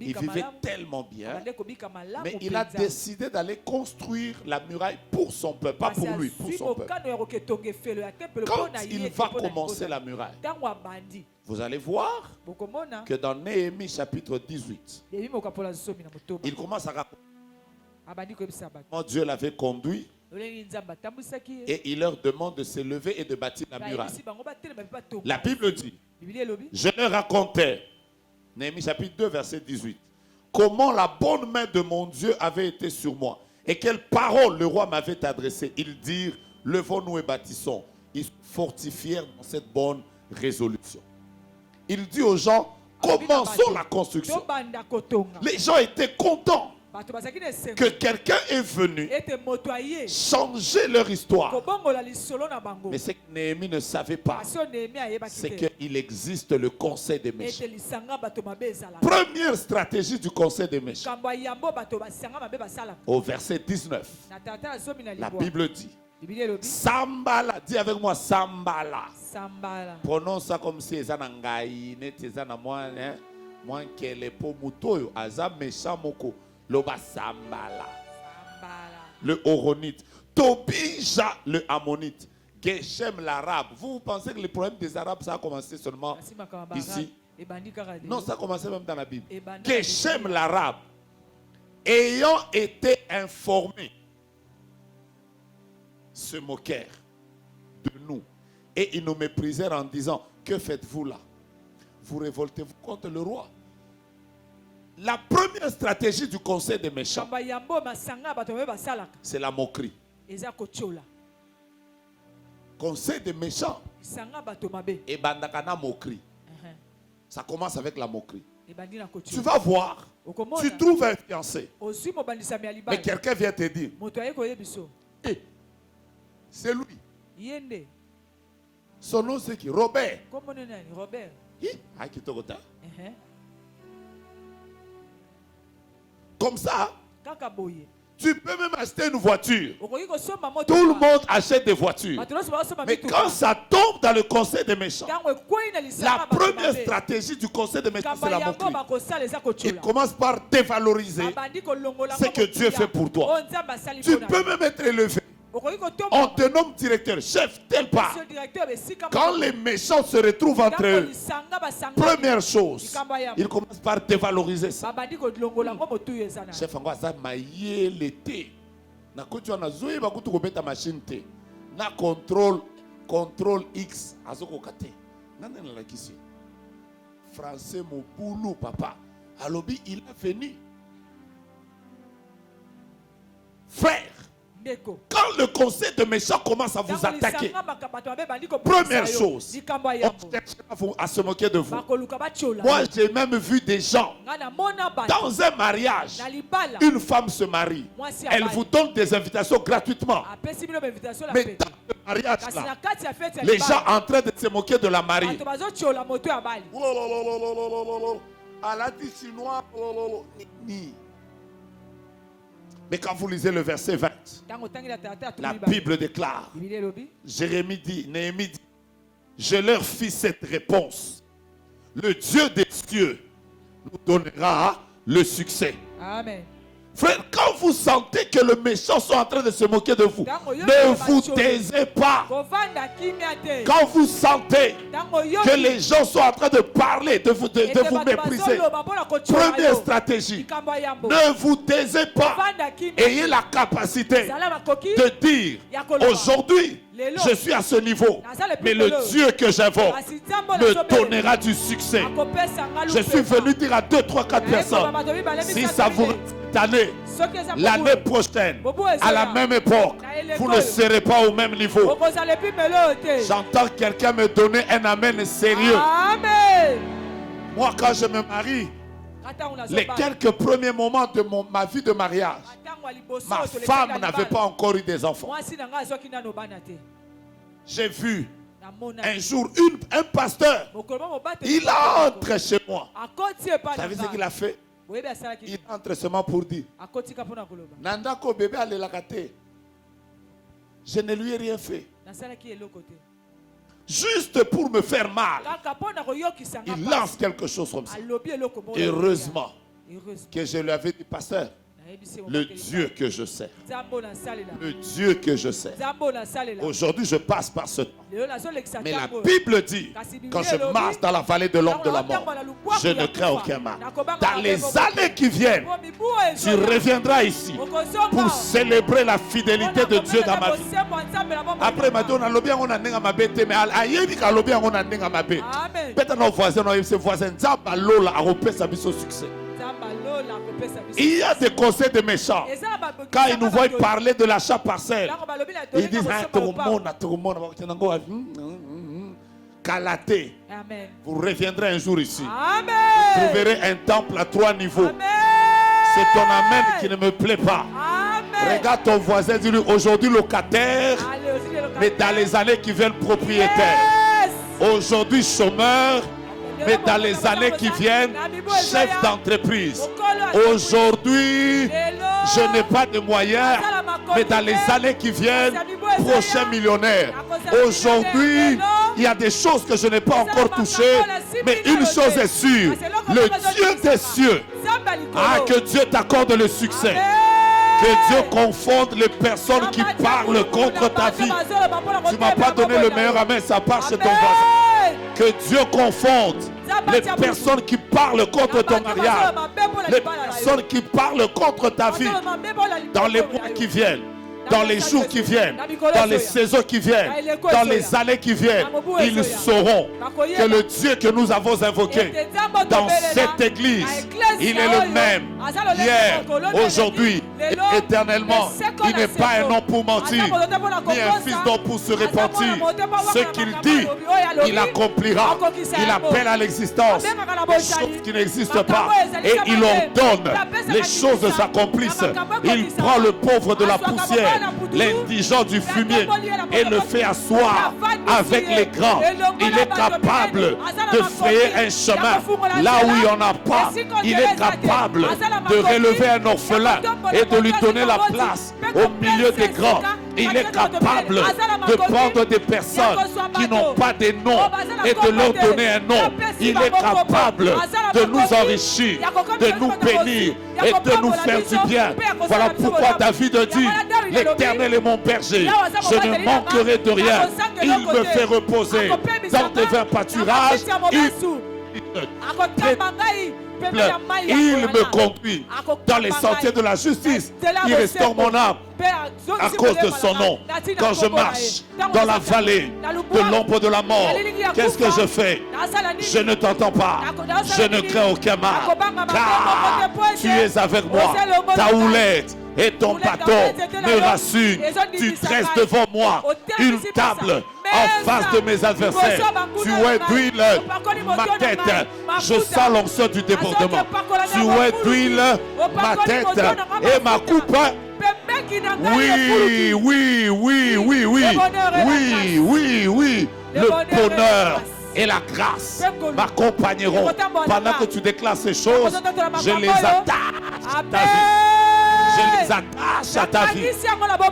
D: Il vivait tellement bien. Mais il a décidé d'aller construire la muraille pour son peuple, pas pour lui, pour son peuple. Quand il va commencer la muraille, vous allez voir que dans Néhémie chapitre 18, il commence à raconter comment Dieu l'avait conduit. Et il leur demande de se lever et de bâtir la muraille. La Bible dit, je leur racontais, Néhémie chapitre 2 verset 18, comment la bonne main de mon Dieu avait été sur moi et quelles paroles le roi m'avait adressées. Ils dirent, levons-nous et bâtissons. Ils fortifièrent dans cette bonne résolution. Il dit aux gens, commençons la construction. Les gens étaient contents. que quelqu'un est venu changer leur histoire. Mais ce que Néhémie ne savait pas, c'est qu'il existe le conseil des méchants. Première stratégie du conseil des méchants. Au verset 19, la Bible dit Sambala, dis avec moi Sambala. Prononce ça comme si c'est un ngai, c'est un moi, moi qui le pomutoyo, azam méchant moko, loba Sambala. Le Horonite, Tobija le Ammonite, Geshem l'Arabe. Vous pensez que le problème des Arabes ça a commencé seulement ici? Non, ça a commencé même dans la Bible. Geshem l'Arabe, ayant été informé, se moquèrent de nous et ils nous méprisèrent en disant: que faites-vous là? Vous révoltez-vous contre le roi? La première stratégie du conseil des méchants, c'est la moquerie. Conseil des méchants et bandakana moquerie. Ça commence avec la moquerie. Tu vas voir, tu trouves un fiancé, mais quelqu'un vient te dire: hey, c'est lui. Son nom c'est qui? Robert. Comme ça, tu peux même acheter une voiture. Tout le monde achète des voitures. Mais quand ça tombe dans le conseil des méchants, la première stratégie du conseil des méchants, c'est la moquerie. Il commence par dévaloriser ce que Dieu fait pour toi. Tu peux même être élevé. On te nomme directeur, chef, tel part. Quand les méchants se retrouvent entre eux, première chose, ils commencent par dévaloriser ça. Chef, on va ça mailler l'été. Na kutu na zoe ba kutu kobeta machine te. Na contrôle X azoko kate. Nana na lakisi. Français mon boulot papa. Alobi il est venu. Frère, quand le conseil de méchants commence à vous attaquer, première chose, on cherche à se moquer de vous. Moi, j'ai même vu des gens, dans un mariage, une femme se marie, elle vous donne des invitations gratuitement. Mais dans le mariage, là, les gens en train de se moquer de la mariée. Mais quand vous lisez le verset 20, la Bible déclare, Jérémie dit, Néhémie dit, je leur fis cette réponse: le Dieu des cieux nous donnera le succès. Amen. Frère, quand vous sentez que le méchant sont en train de se moquer de vous, ne vous taisez pas. Quand vous sentez que les gens sont en train de parler, de vous mépriser, première stratégie, ne vous taisez pas. Ayez la capacité de dire: aujourd'hui, je suis à ce niveau, mais le Dieu que j'invoque me donnera du succès. Je suis venu dire à 2, 3, 4 personnes, si ça vous année, l'année prochaine, à la même époque, vous ne serez pas au même niveau. J'entends quelqu'un me donner un amen sérieux. Amen. Moi, quand je me marie, les quelques premiers moments de ma vie de mariage, ma femme n'avait pas encore eu des enfants. J'ai vu un jour un pasteur, il entre chez moi. Vous savez ce qu'il a fait? Il entre seulement pour dire: Nandako bébé allez la gâter. Je ne lui ai rien fait. Juste pour me faire mal. Il lance quelque chose comme ça. Heureusement que je lui avais dit: pasteur, le Dieu que je sers, le Dieu que je sers. Aujourd'hui, je passe par ce temps. Mais la Bible dit: quand je marche dans la vallée de l'ombre de la mort, je ne crains aucun mal. Dans les années qui viennent, tu reviendras ici pour célébrer la fidélité de Dieu dans ma vie. Après, on a lobby, on a nenga ma bête, mais aïe, on a lobby, on a nenga ma bête. Peut-être nos voisins, nos voisins, Zabalola a repéré sa mission succès. Il y a des conseils de méchants. Quand ils nous voient parler de l'achat parcelle, ils disent: Calaté. Vous reviendrez un jour ici. Amen. Vous trouverez un temple à 3 niveaux. Amen. C'est ton amen qui ne me plaît pas.
A: Amen.
D: Regarde ton voisin, dis-lui aujourd'hui locataire, mais dans les années qui viennent propriétaire. Aujourd'hui chômeur, mais dans les années qui viennent chef d'entreprise. Aujourd'hui, je n'ai pas de moyens, mais dans les années qui viennent, prochain millionnaire. Aujourd'hui, il y a des choses que je n'ai pas encore touchées, mais une chose est sûre, le Dieu des cieux, que Dieu t'accorde le succès. Que Dieu confonde les personnes qui parlent contre ta vie. Tu ne m'as pas donné le meilleur amen, ça part chez ton voisin. Que Dieu confonde les personnes qui parlent contre ton mariage, les personnes qui parlent contre ta vie dans les mois qui viennent, dans les jours qui viennent, dans les saisons qui viennent, dans les années qui viennent. Ils sauront que le Dieu que nous avons invoqué dans cette église, il est le même hier, aujourd'hui, et éternellement. Il n'est pas un homme pour mentir, ni un fils d'homme pour se repentir. Ce qu'il dit, il accomplira. Il appelle à l'existence des choses qui n'existent pas et il ordonne les choses s'accomplissent. Il prend le pauvre de la poussière, l'indigent du fumier et le fait asseoir avec les grands. Il est capable de frayer un chemin là où il n'y en a pas. Il est capable de relever un orphelin et de lui donner la place au milieu des grands. Il est capable de prendre des personnes qui n'ont pas de nom et de leur donner un nom. Il est capable de nous enrichir, de nous bénir et de nous faire du bien. Voilà pourquoi David dit, l'Éternel est mon berger, je ne manquerai de rien. Il me fait reposer dans de verts pâturages. Il me conduit dans les sentiers de la justice. Il restaure mon âme à cause de son nom. Quand je marche dans la vallée de l'ombre de la mort, qu'est-ce que je fais? Je ne t'entends pas. Je ne crains aucun mal. Car tu es avec moi. Ta houlette et ton bâton me rassurent. Tu dresses devant moi une table en face de mes adversaires. Tu d'huile ma tête. Je sens l'onction du débordement. Tu d'huile ma tête et ma coupe. Oui, oui, oui, oui, oui. Oui, oui, oui. Le bonheur et la grâce m'accompagneront. Pendant que tu déclares ces choses, je les attache à ta vie. Je les attache à ta vie.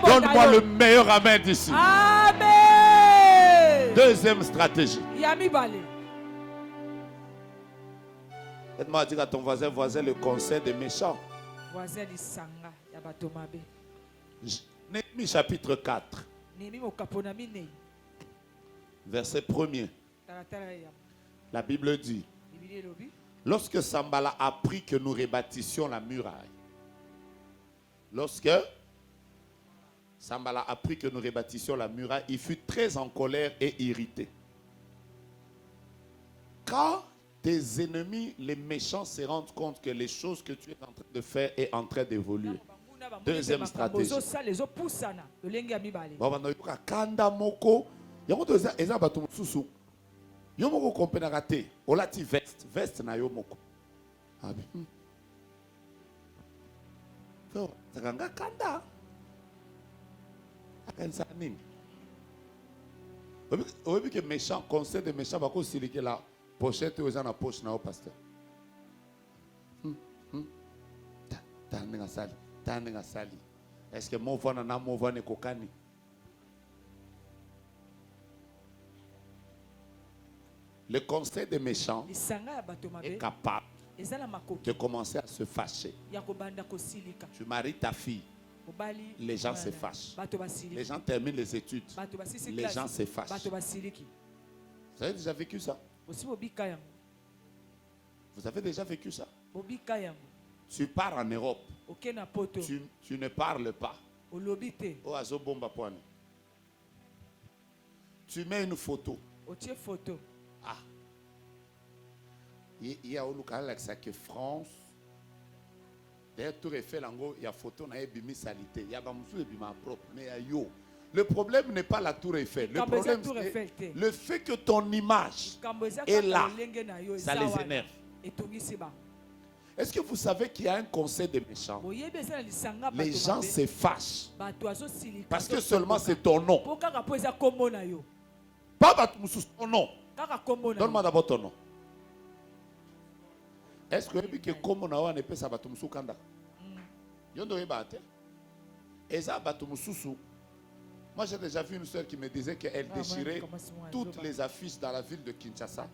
D: Donne-moi le meilleur amen d'ici. Deuxième stratégie. Aide-moi à dire à ton voisin, le conseil des méchants. Néhémie chapitre 4. Verset 1er. La Bible dit, lorsque Sambala apprit que nous rebâtissions la muraille, il fut très en colère et irrité. Quand tes ennemis, les méchants, se rendent compte que les choses que tu es en train de faire est en train d'évoluer. Deuxième stratégie. Yomoko kompenaka te olati veste na yomoko abi fo zakanga kanda akansa nini obi que méchant conseil de méchant bako silike la pochette aux na poche na o pasteur tandinga sali est-ce que mon vona na mon vona kokani. Le conseil des méchants est capable de commencer à se fâcher. Tu maries ta fille, les gens se fâchent. Les gens terminent les études, les gens se fâchent. Vous avez déjà vécu ça? Vous avez déjà vécu ça? Tu pars en Europe, tu ne parles pas. Tu mets une photo. Ah. Il y a au local que France. D'ailleurs, tout refait l'ango, il y a photo, il y a bimi salité. Il y a bima propre. Mais yo. Le problème n'est pas la tour Eiffel. Le problème c'est le fait que ton image est là. Ça les énerve. Est-ce que vous savez qu'il y a un conseil des méchants? Les gens se fâchent. Parce que seulement c'est ton nom. Pas ton nom. Donne-moi d'abord ton nom. Est-ce que vous savez comment on a fait ça? Moi j'ai déjà vu une soeur qui me disait qu'elle déchirait toutes les affiches dans la ville de Kinshasa.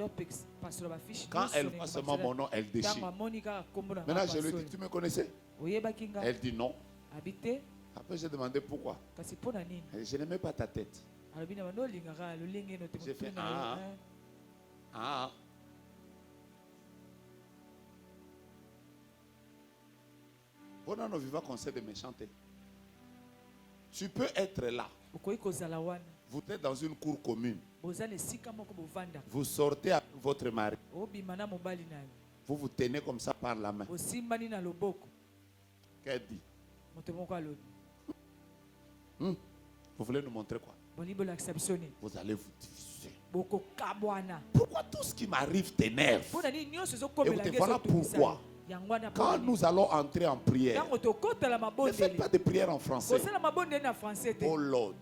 D: Quand elle voit seulement mon nom, elle déchire. Maintenant je lui dis, tu me connaissais? Elle dit non. Après j'ai demandé pourquoi. Je n'aimais pas ta tête. J'ai fait ah. Bon, on ne vit pas conseil de méchanceté. Tu peux être là. Vous êtes dans une cour commune. Vous sortez avec votre mari. Vous vous tenez comme ça par la main. Qu'elle dit? Vous voulez nous montrer quoi? Vous allez vous diviser. Pourquoi tout ce qui m'arrive t'énerve? Écoutez, voilà pourquoi. Quand nous allons entrer en prière, ne faites pas de prière en français. Oh Lord,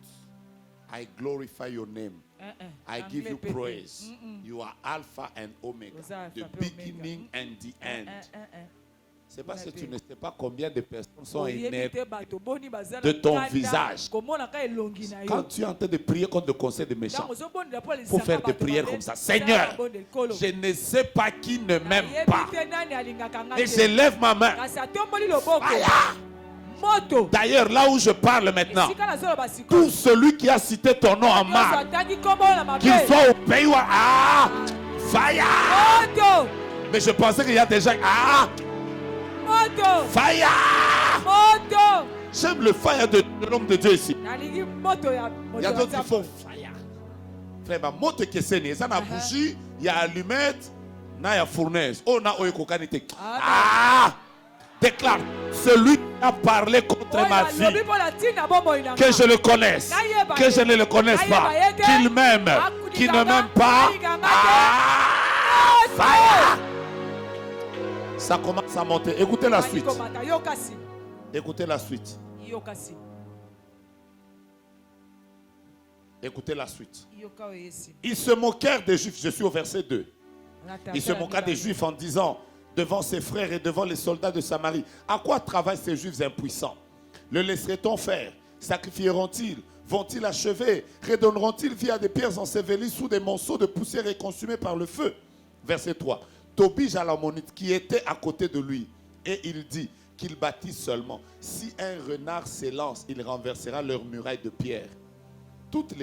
D: I glorify your name. I give you praise. You are Alpha and Omega, the beginning and the end. C'est parce que tu ne sais pas combien de personnes sont énervées de ton visage. Quand tu es en train de prier contre le conseil des méchants, il faut faire des prières comme ça. Seigneur, je ne sais pas qui ne m'aime pas. Et je lève ma main. D'ailleurs, là où je parle maintenant, tout celui qui a cité ton nom en mal, qu'il soit au pays ou fire. Mais je pensais qu'il y a des gens. Fire! J'aime le fire de l'homme de Dieu ici. Il y a d'autres qui font fire. Frère, ma moto qui est née, ça n'a bougie, il y a allumette, il y a fournaise. On a oikokanité. Déclare, celui qui a parlé contre ma vie, que je le connaisse, que je ne le connaisse pas, qu'il m'aime, qu'il ne m'aime pas. Fire! Ça commence à monter. Écoutez la suite. Écoutez la suite. Écoutez la suite. Ils se moquèrent des Juifs. Je suis au verset 2. Ils se moquèrent des Juifs en disant devant ses frères et devant les soldats de Samarie, à quoi travaillent ces Juifs impuissants? Le laisserait-on faire? Sacrifieront-ils? Vont-ils achever? Redonneront-ils vie à des pierres ensevelies sous des monceaux de poussière et consumées par le feu? Verset 3. Tobie Jalamonite qui était à côté de lui, et il dit qu'il bâtit seulement. Si un renard s'élance, il renversera leurs murailles de pierre. Toutes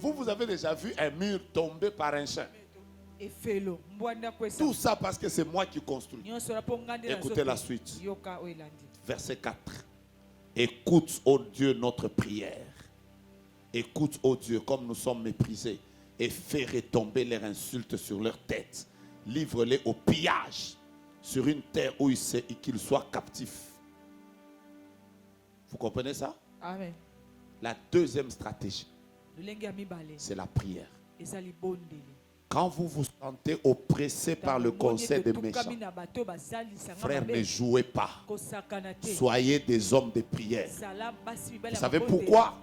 D: vous avez déjà vu un mur tomber par un chien? Tout ça parce que c'est moi qui construis. Écoutez la suite. Verset 4. Écoute, ô Dieu, notre prière. Écoute, ô Dieu, comme nous sommes méprisés, et fais retomber leurs insultes sur leur tête. Livre-les au pillage sur une terre où qu'ils soient captifs. Vous comprenez ça?
A: Amen.
D: La deuxième stratégie, c'est la prière. Quand vous vous sentez oppressé par le conseil des méchants, frères, ne jouez pas. Soyez des hommes de prière. Vous savez pourquoi?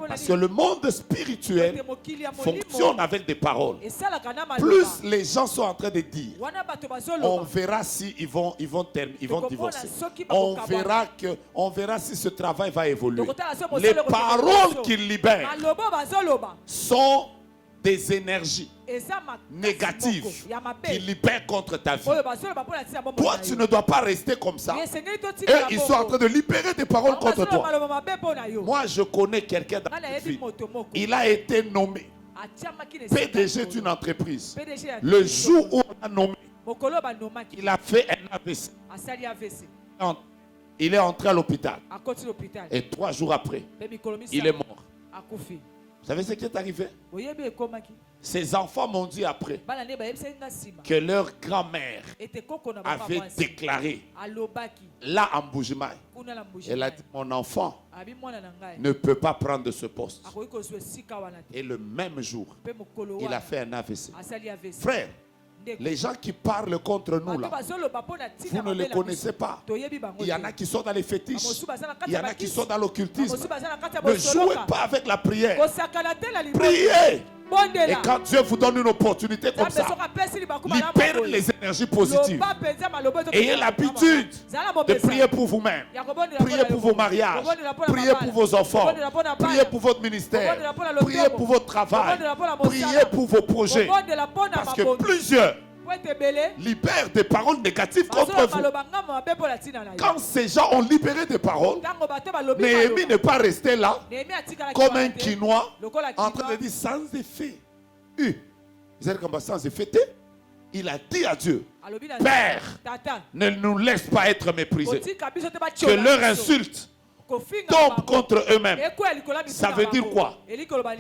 D: Parce que le monde spirituel fonctionne avec des paroles. Plus les gens sont en train de dire, on verra si ils vont divorcer. On verra si ce travail va évoluer. Les paroles qu'ils libèrent sont des énergies négatives qui libèrent contre ta vie. Toi, tu ne dois pas rester comme ça. Et ils sont en train de libérer des paroles contre toi. Moi, je connais quelqu'un dans ma vie. Il a été nommé PDG d'une entreprise. Le jour où on a nommé, il a fait un AVC. Il est entré à l'hôpital. Et 3 jours après, il est mort. Vous savez ce qui est arrivé? Ses enfants m'ont dit après que leur grand-mère avait déclaré là en Mbujimayi. Elle a dit, mon enfant ne peut pas prendre ce poste. Et le même jour, il a fait un AVC. Frère, Les gens qui parlent contre nous là, vous ne les connaissez pas. Il y en a qui sont dans les fétiches. Il y en a qui sont dans l'occultisme. Ne jouez pas avec la prière. Priez. Et quand Dieu vous donne une opportunité comme ça, libérez les énergies positives. Ayez l'habitude de prier pour vous-même. Priez pour vos mariages. Priez pour vos enfants. Priez pour votre ministère. Priez pour votre travail. Priez pour vos projets. Parce que plusieurs libèrent des paroles négatives contre vous. Quand ces gens ont libéré des paroles, Néhémie n'est pas resté là comme un quinois en train de dire sans effet. Vous êtes comme sans effet. Il a dit à Dieu, Père, ne nous laisse pas être méprisés. Que leur insulte tombe contre eux-mêmes. Ça veut dire quoi?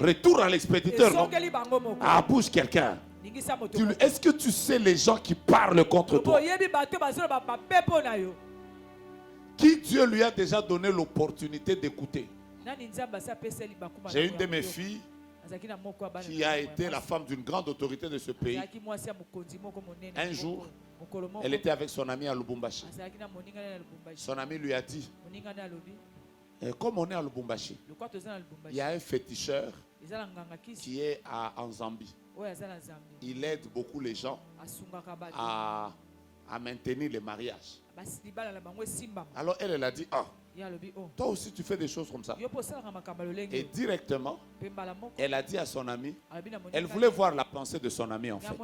D: Retour à l'expéditeur, non? À bouge quelqu'un. Est-ce que tu sais les gens qui parlent contre toi? Qui Dieu lui a déjà donné l'opportunité d'écouter? J'ai une de mes filles qui a été la femme d'une grande autorité de ce pays. Un jour, elle était avec son ami à Lubumbashi. Son ami lui a dit, comme on est à Lubumbashi, il y a un féticheur qui est en Zambie. Il aide beaucoup les gens à maintenir les mariages. Alors elle a dit, toi aussi tu fais des choses comme ça. Et directement, elle a dit à son ami, elle voulait voir la pensée de son ami en fait.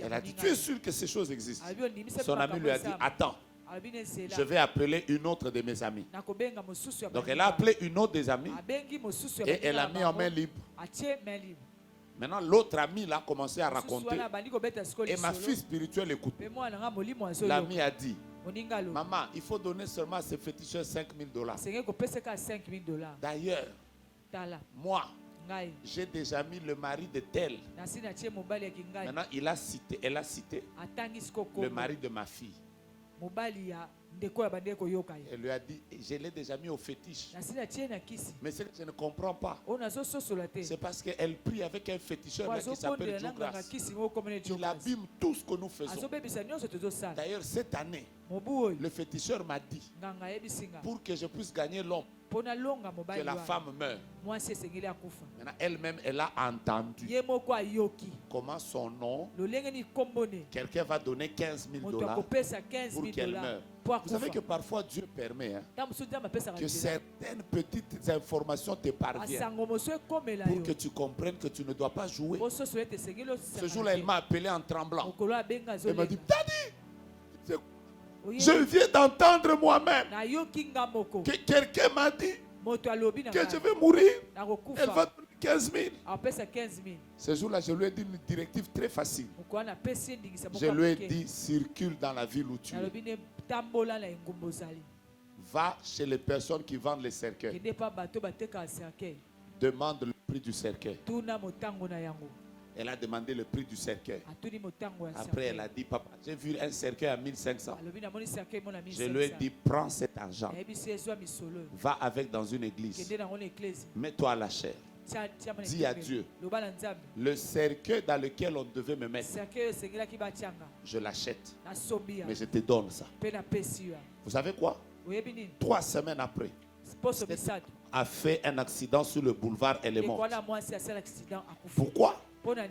D: Elle a dit, tu es sûr que ces choses existent? Son ami lui a dit, attends, je vais appeler une autre de mes amies. Donc elle a appelé une autre des amies et elle a mis en main libre. Maintenant, l'autre ami a commencé à raconter. Et ma fille spirituelle écoute. L'ami a dit, maman, il faut donner seulement à ces féticheurs $5,000. D'ailleurs, moi, j'ai déjà mis le mari de tel. Maintenant, elle a cité le mari de ma fille. Elle lui a dit, je l'ai déjà mis au fétiche. Mais ce que je ne comprends pas, c'est parce qu'elle prie avec un féticheur qui s'appelle Joe Grace. Il abîme tout ce que nous faisons. D'ailleurs, cette année, le féticheur m'a dit, pour que je puisse gagner l'homme, que la femme meure. Maintenant, elle-même, elle a entendu comment son nom, quelqu'un va donner $15,000 pour qu'elle meure. Vous savez que parfois Dieu permet que certaines petites informations te parviennent pour que tu comprennes que tu ne dois pas jouer. Ce jour-là, elle m'a appelé en tremblant. Elle m'a dit, Daddy, je viens d'entendre moi-même que quelqu'un m'a dit que je vais mourir. Elle va donner 15,000. Ce jour-là, je lui ai dit une directive très facile. Je lui ai dit, circule dans la ville où tu es. Va chez les personnes qui vendent les cercueils. Demande le prix du cercueil. Elle a demandé le prix du cercueil. Après, elle a dit, papa, j'ai vu un cercueil à 1,500. Je lui ai dit, prends cet argent. Va avec dans une église. Mets-toi à la chair. Dis à Dieu, le cercueil dans lequel on devait me mettre, je l'achète. Mais je te donne ça. Vous savez quoi? 3 semaines après, a fait un accident sur le boulevard, elle est morte. Pourquoi?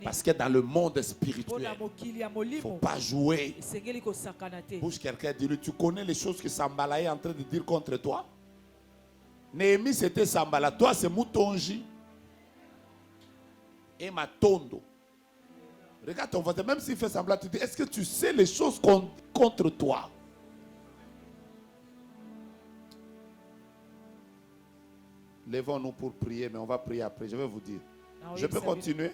D: Parce que dans le monde spirituel, il ne faut pas jouer. Bouge quelqu'un, dis-lui, tu connais les choses que Sambala est en train de dire contre toi? Néhémie, c'était Sambala. Toi, c'est Moutonji. Et Matondo. Regarde ton voisin, même s'il fait semblant, tu dis, est-ce que tu sais les choses contre toi? Lèvons-nous pour prier, mais on va prier après. Je vais vous dire. Je peux continuer?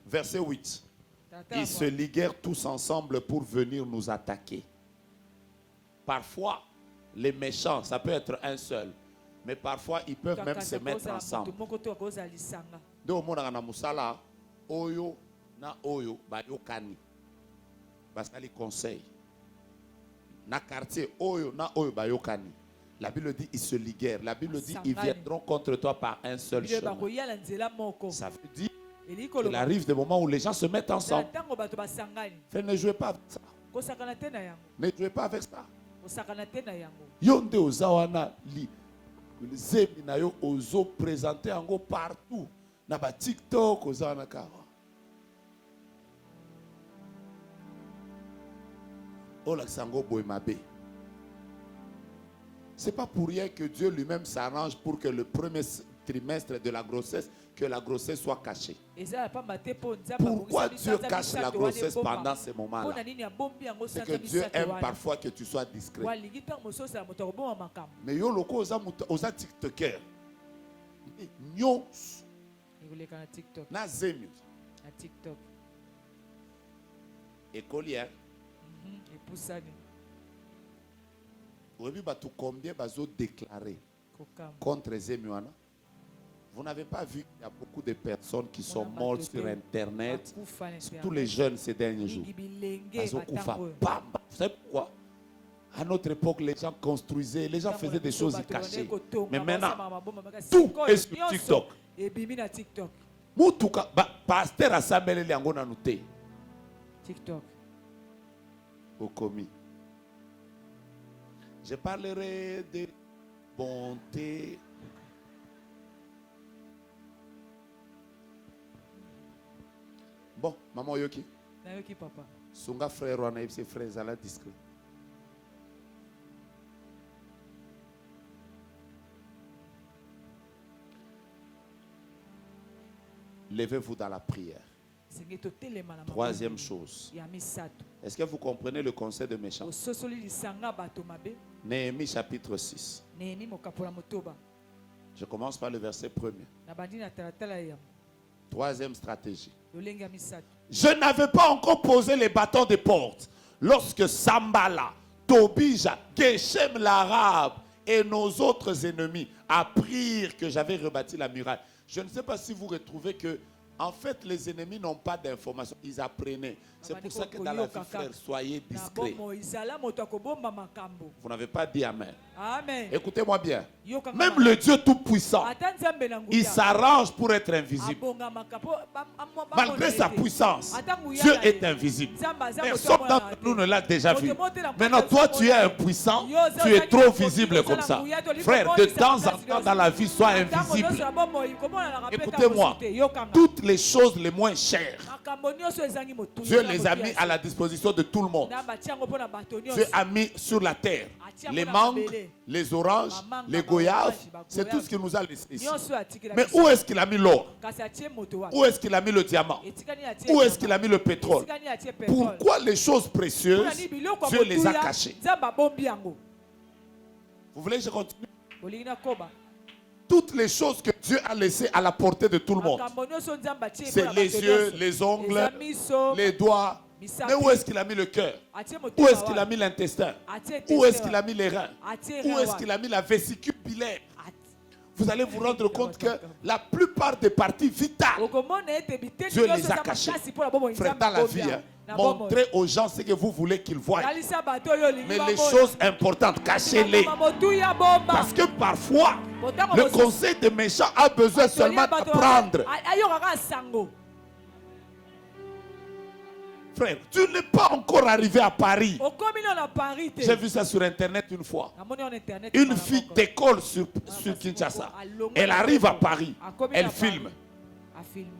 D: Verset 8. Ils se liguèrent tous ensemble pour venir nous attaquer. Parfois, les méchants, ça peut être un seul. Mais parfois, ils peuvent même se mettre ensemble. Donc, oyo na oyo ba yokani. Basali conseil. Na quartier oyo na oyo ba yokani. La Bible dit ils se liguèrent. La Bible dit ils viendront contre toi par un seul chemin. Ça veut dire Il arrive des moments où les gens se mettent ensemble. Frère, ne jouez pas avec ça. Ne jouez pas avec ça. Yonde ozawana li zemi na yo ozo présenter ango partout na ba TikTok ozawana ka. Ola sango boymabe. C'est pas pour rien que Dieu lui-même s'arrange pour que le premier trimestre de la grossesse, que la grossesse soit cachée. Pourquoi Dieu cache la grossesse pendant ces moments-là? C'est que Dieu aime parfois que tu sois discret. Mais yo loko oza TikToker. Nyons. Na zemi.
A: TikTok.
D: Écolière. Vous avez combien bazo déclaré contre Zemiwana? Vous n'avez pas vu qu'il y a beaucoup de personnes qui sont mortes sur Internet, tous les jeunes ces derniers jours. Vous savez pourquoi? À notre époque, les gens construisaient, les gens faisaient des choses cachées. Mais maintenant, tout est sur TikTok. Moutuka, pasteur a sabelé les angona nouté.
A: TikTok.
D: Au commis. Je parlerai de bonté. Bon, maman Yoki.
A: Yoki papa.
D: Sunga frère wana ses frères à la discret. Levez-vous dans la prière. Troisième chose. Est-ce que vous comprenez le conseil de méchant? Néhémie chapitre 6. Je commence par le verset 1er. Troisième stratégie. Je n'avais pas encore posé les bâtons des portes lorsque Sambala, Tobija, Geshem l'Arabe et nos autres ennemis apprirent que j'avais rebâti la muraille. Je ne sais pas si vous retrouvez que en fait, les ennemis n'ont pas d'informations. Ils apprenaient. C'est pour ça que dans la vie, frère, soyez discrets. Vous n'avez pas dit Amen.
A: Amen.
D: Écoutez-moi bien. Même le Dieu Tout-Puissant, il s'arrange pour être invisible. Malgré sa puissance, Dieu est invisible. Personne d'entre nous ne l'a déjà vu. Maintenant, toi, tu es impuissant. Tu es trop visible comme ça. Frère, de temps en temps dans la vie, sois invisible. Écoutez-moi. Toutes les choses les moins chères, Dieu les a mis à la disposition de tout le monde. Dieu a mis sur la terre les mangues, les oranges, les goyaves. C'est tout ce qu'il nous a laissé ici. Mais où est-ce qu'il a mis l'or? Où est-ce qu'il a mis le diamant? Où est-ce qu'il a mis le pétrole? Pourquoi les choses précieuses, Dieu les a cachées? Vous voulez que je continue? Toutes les choses que Dieu a laissées à la portée de tout le monde. C'est les yeux, les ongles, les doigts. Mais où est-ce qu'il a mis le cœur? Où est-ce qu'il a mis l'intestin? Où est-ce qu'il a mis les reins? Où est-ce qu'il a mis la vésicule biliaire? Vous allez vous rendre compte que la plupart des parties vitales, Dieu les a cachées. Frère, dans la vie, montrez aux gens ce que vous voulez qu'ils voient. Mais les choses importantes, cachez-les. Parce que parfois, le conseil des méchants a besoin seulement d'apprendre. Frère, tu n'es pas encore arrivé à Paris. J'ai vu ça sur Internet une fois. Une fille décolle sur Kinshasa. Elle arrive à Paris. Elle filme.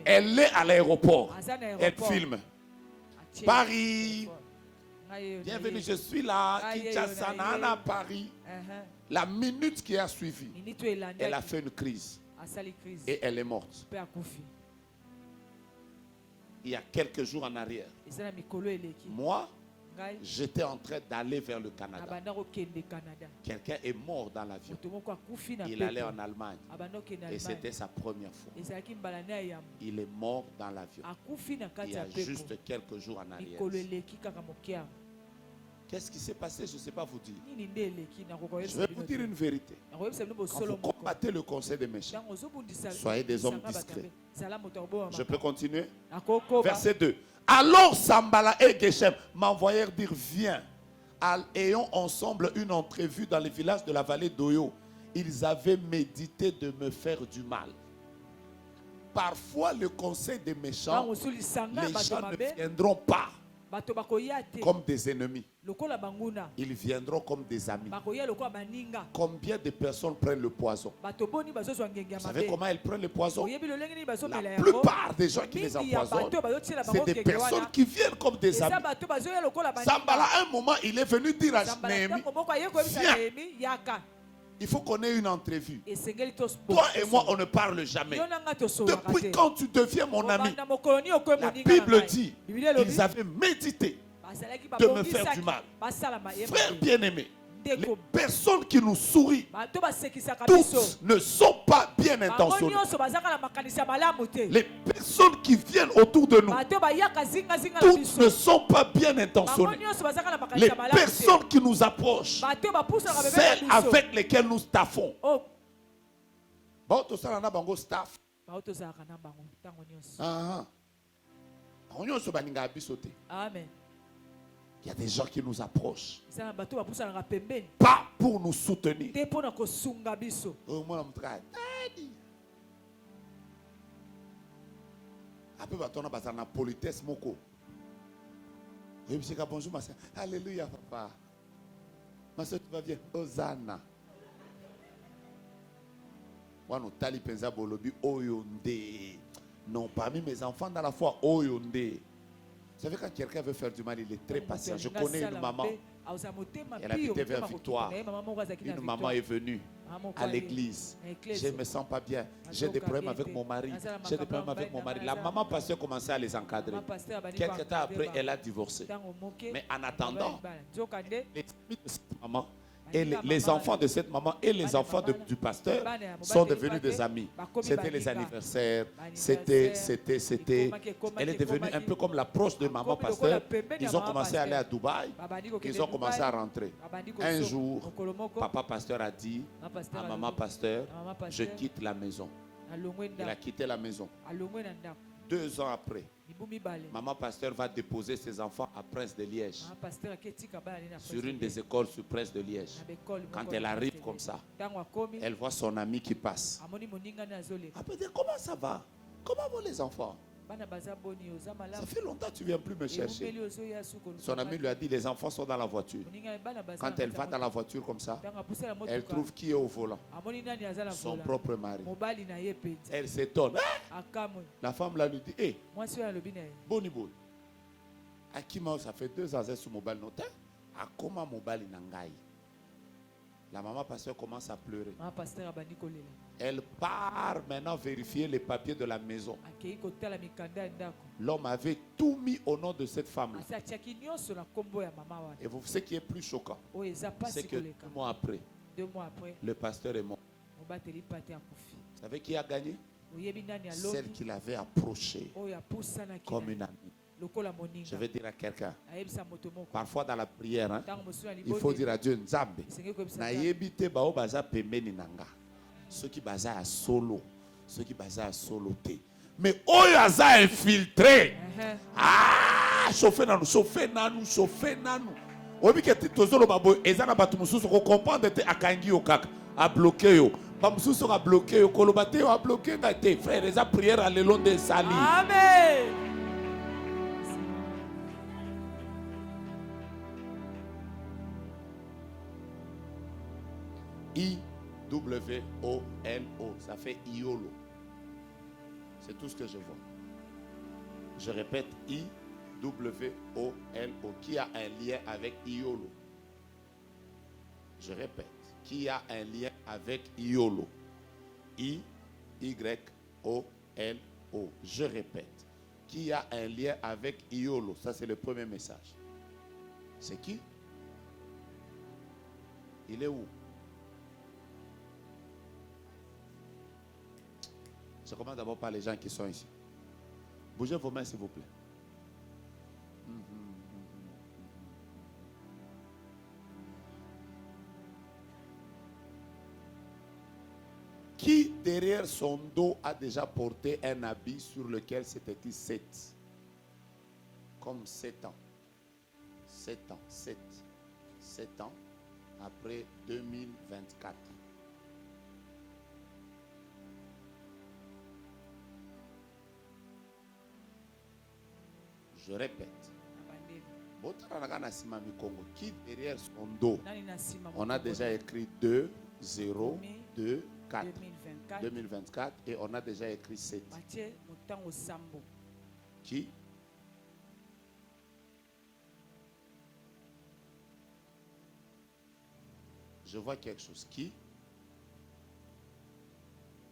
D: Elle est à l'aéroport. Elle filme. Paris. Bienvenue, je suis là. Kinshasa, Nana, Paris. La minute qui a suivi, elle a fait une crise. Et elle est morte. Il y a quelques jours en arrière, moi, j'étais en train d'aller vers le Canada. Quelqu'un est mort dans l'avion. Il allait en Allemagne. Et c'était sa première fois. Il est mort dans l'avion. Il y a juste quelques jours en arrière. Qu'est-ce qui s'est passé? Je ne sais pas vous dire. Je vais vous dire une vérité. Quand vous combattez le conseil des méchants, soyez des hommes discrets. Je peux continuer? Verset 2. Alors Sambala et Geshem m'envoyèrent dire, viens, ayons ensemble une entrevue dans les villages de la vallée d'Oyo. Ils avaient médité de me faire du mal. parfois le conseil des méchants, les gens ne viendront pas comme des ennemis. Ils viendront comme des amis. Combien de personnes prennent le poison? Vous savez comment elles prennent le poison? La plupart des gens qui les empoisonnent, c'est des personnes qui viennent comme des amis. Sambala, à un moment, il est venu dire à Néhémie, viens. Il faut qu'on ait une entrevue. Toi et moi, on ne parle jamais. Depuis quand tu deviens mon ami? La Bible dit, ils avaient médité de me faire du mal. Frère bien-aimé, les personnes qui nous sourient, toutes ne sont pas bien intentionnées. Les personnes qui viennent autour de nous, toutes ne sont pas bien intentionnées. Les personnes qui nous approchent, celles avec lesquelles nous staffons. Amen. Il y a des gens qui nous approchent. Pas pour nous soutenir. Après, on a la politesse. Bonjour, ma soeur. Alléluia, papa. Ma soeur, tu vas bien? Hosanna. Non, parmi mes enfants dans la foi, Oyonde. Vous savez, quand quelqu'un veut faire du mal, il est très patient. Je connais une maman. Elle habitait vers Victoire. Une maman est venue à l'église. Je ne me sens pas bien. J'ai des problèmes avec mon mari. J'ai des problèmes avec mon mari. La maman pasteur commençait à les encadrer. Quelques temps après, elle a divorcé. Mais en attendant, les amis de cette maman et les enfants de cette maman et les enfants du pasteur sont devenus des amis. C'était les anniversaires. C'était. Elle est devenue un peu comme l'approche de maman pasteur. Ils ont commencé à aller à Dubaï. Ils ont commencé à rentrer. Un jour, papa pasteur a dit à maman pasteur, je quitte la maison. Il a quitté la maison. 2 ans après, maman pasteur va déposer ses enfants à Prince de Liège, sur une des écoles sur Prince de Liège. Quand elle arrive comme ça, elle voit son ami qui passe. Elle peut dire, comment ça va? Comment vont les enfants? Ça fait longtemps que tu ne viens plus me chercher. Son ami lui a dit, les enfants sont dans la voiture. Quand elle va dans la voiture comme ça, elle trouve qui est au volant. Son propre mari. Elle s'étonne. La femme là lui dit, hé, Boni Boni, à qui ça fait 2 ans sur mobile noté? À comment mobile nangai? La maman pasteur commence à pleurer. Elle part maintenant vérifier les papiers de la maison. L'homme avait tout mis au nom de cette femme-là. Et vous savez ce qui est plus choquant? C'est que 2 mois après, le pasteur est mort. Vous savez qui a gagné? Celle qui l'avait approchée comme une amie. Je vais dire à quelqu'un, parfois dans la prière, hein, il faut dire à Dieu, Nzambe, na yebite bao baza pembeni nanga. Ceux qui basent à solo, ceux qui basent à soloté. Mais oyo aza infiltré. Ah, chauffer nanu. Obi ke tozolo babo ezana batu mususu ko comprendre te akangi yo kaka, a bloqué yo. Ba mususu a bloqué yo, kolobate yo a bloqué ngate. Frère, les prières à l'élon de sali.
A: Amen.
D: I-W-O-L-O. Ça fait Iolo. C'est tout ce que je vois. Je répète, I-W-O-L-O. Qui a un lien avec Iolo? Je répète. Qui a un lien avec Iolo? I-Y-O-L-O. Je répète. Qui a un lien avec Iolo? Ça, c'est le premier message. C'est qui? Il est où? Je commence d'abord par les gens qui sont ici. Bougez vos mains, s'il vous plaît. Qui, derrière son dos, a déjà porté un habit sur lequel c'était écrit 7? Comme 7 ans. 7 ans. 7 ans. Après 2024. Je répète. Qui derrière son dos, on a déjà écrit 2, 0, 2, 4. 2024 et on a déjà écrit 7. Qui? Je vois quelque chose. Qui?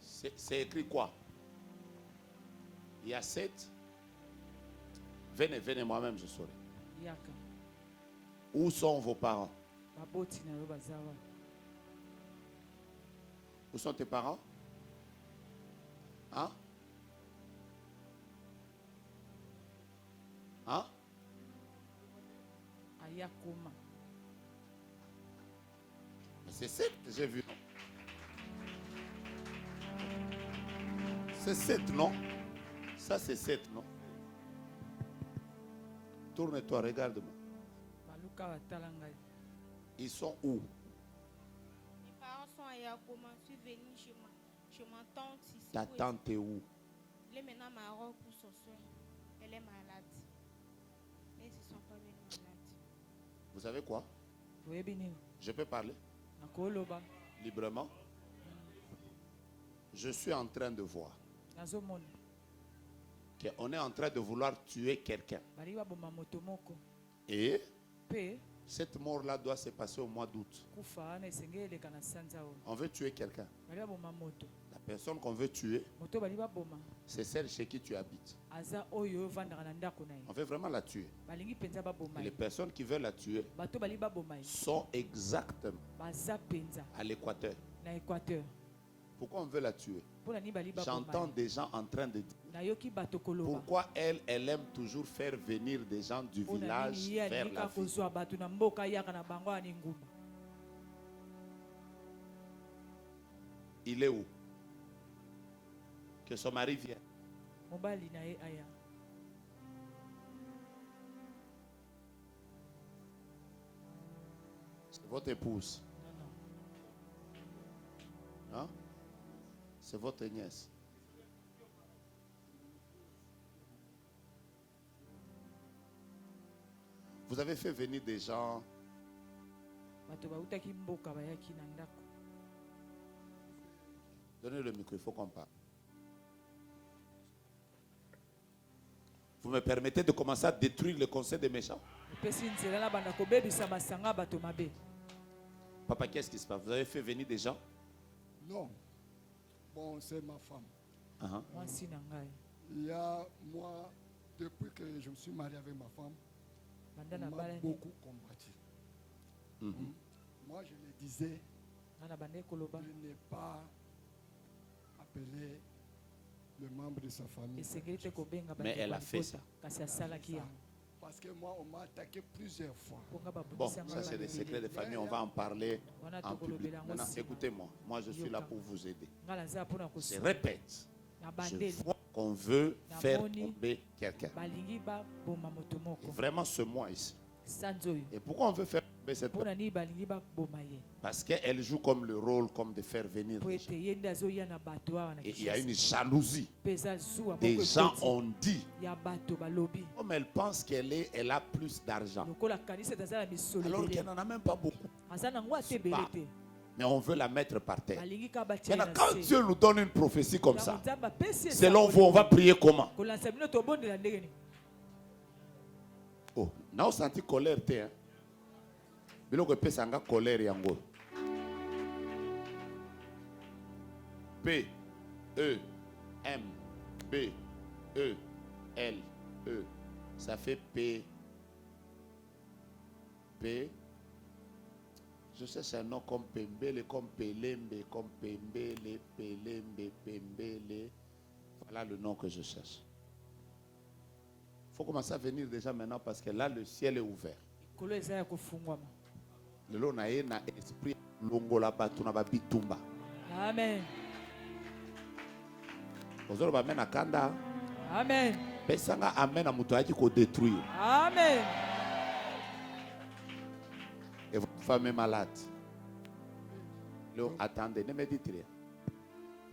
D: C'est écrit quoi? Il y a 7. Venez, venez, moi-même je saurai. Où sont vos parents? Où sont tes parents? Hein? Hein? C'est 7, j'ai vu. C'est 7, non? Ça, c'est 7, non? Tourne-toi, regarde-moi. Ils sont où?
E: Mes parents sont à Yakoma. Je suis venue chez ma tante ici.
D: Ta tante est où?
E: Elle est maintenant à Maroc pour son soin. Elle est malade. Mais ils ne sont pas venus malades.
D: Vous savez quoi? Je peux parler? Librement? Je suis en train de voir qu'on est en train de vouloir tuer quelqu'un. Et cette mort-là doit se passer au mois d'août. On veut tuer quelqu'un. La personne qu'on veut tuer, c'est celle chez qui tu habites. On veut vraiment la tuer. Et les personnes qui veulent la tuer sont exactement à l'équateur. Pourquoi on veut la tuer? J'entends des gens en train de dire pourquoi elle aime toujours faire venir des gens du village vers la ville. Il est où? Que son mari vienne. C'est votre épouse. Hein? C'est votre nièce. Vous avez fait venir des gens. Donnez le micro, il faut qu'on parle. Vous me permettez de commencer à détruire le conseil des méchants? Papa, qu'est-ce qui se passe? Vous avez fait venir des gens?
F: Non. Bon, c'est ma femme.
D: Uh-huh.
F: Il y a moi, depuis que je me suis marié avec ma femme, on m'a beaucoup combattu. Moi, je le disais, de ne pas appeler le membre de sa famille.
D: Mais elle a fait ça.
F: Parce que moi, on m'a attaqué plusieurs fois.
D: Bon, ça c'est des secrets de famille, on va en parler en public. Maintenant, écoutez-moi, moi je suis là pour vous aider. Je répète, je vois qu'on veut faire tomber quelqu'un. Vraiment ce mois ici. Et pourquoi on veut faire tomber cette personne? Parce qu'elle joue comme le rôle comme de faire venir des gens. Et il y a une jalousie. Des gens ont dit, comme elle pense elle a plus d'argent, alors qu'elle n'en a même pas beaucoup. Mais on veut la mettre par terre. Maintenant, quand Dieu nous donne une prophétie comme ça, selon vous, on va prier comment? Oh, n'a senti colère te hein. Biloko pe sanga colère yango. P E M B E L E. Ça fait P. Je cherche un nom comme Pembele, comme Pelembe, comme Pembele, Pelembe, Pembele. Voilà le nom que je cherche. Il faut commencer à venir déjà maintenant parce que là, le ciel est ouvert. Le lot na esprit longola batuna babitumba.
A: Amen.
D: Ozoro ba mena kanda.
A: Amen.
D: Pesanga amen amuto aji ko détruire.
A: Amen.
D: Et votre femme est malade. Attendez, ne me dites rien.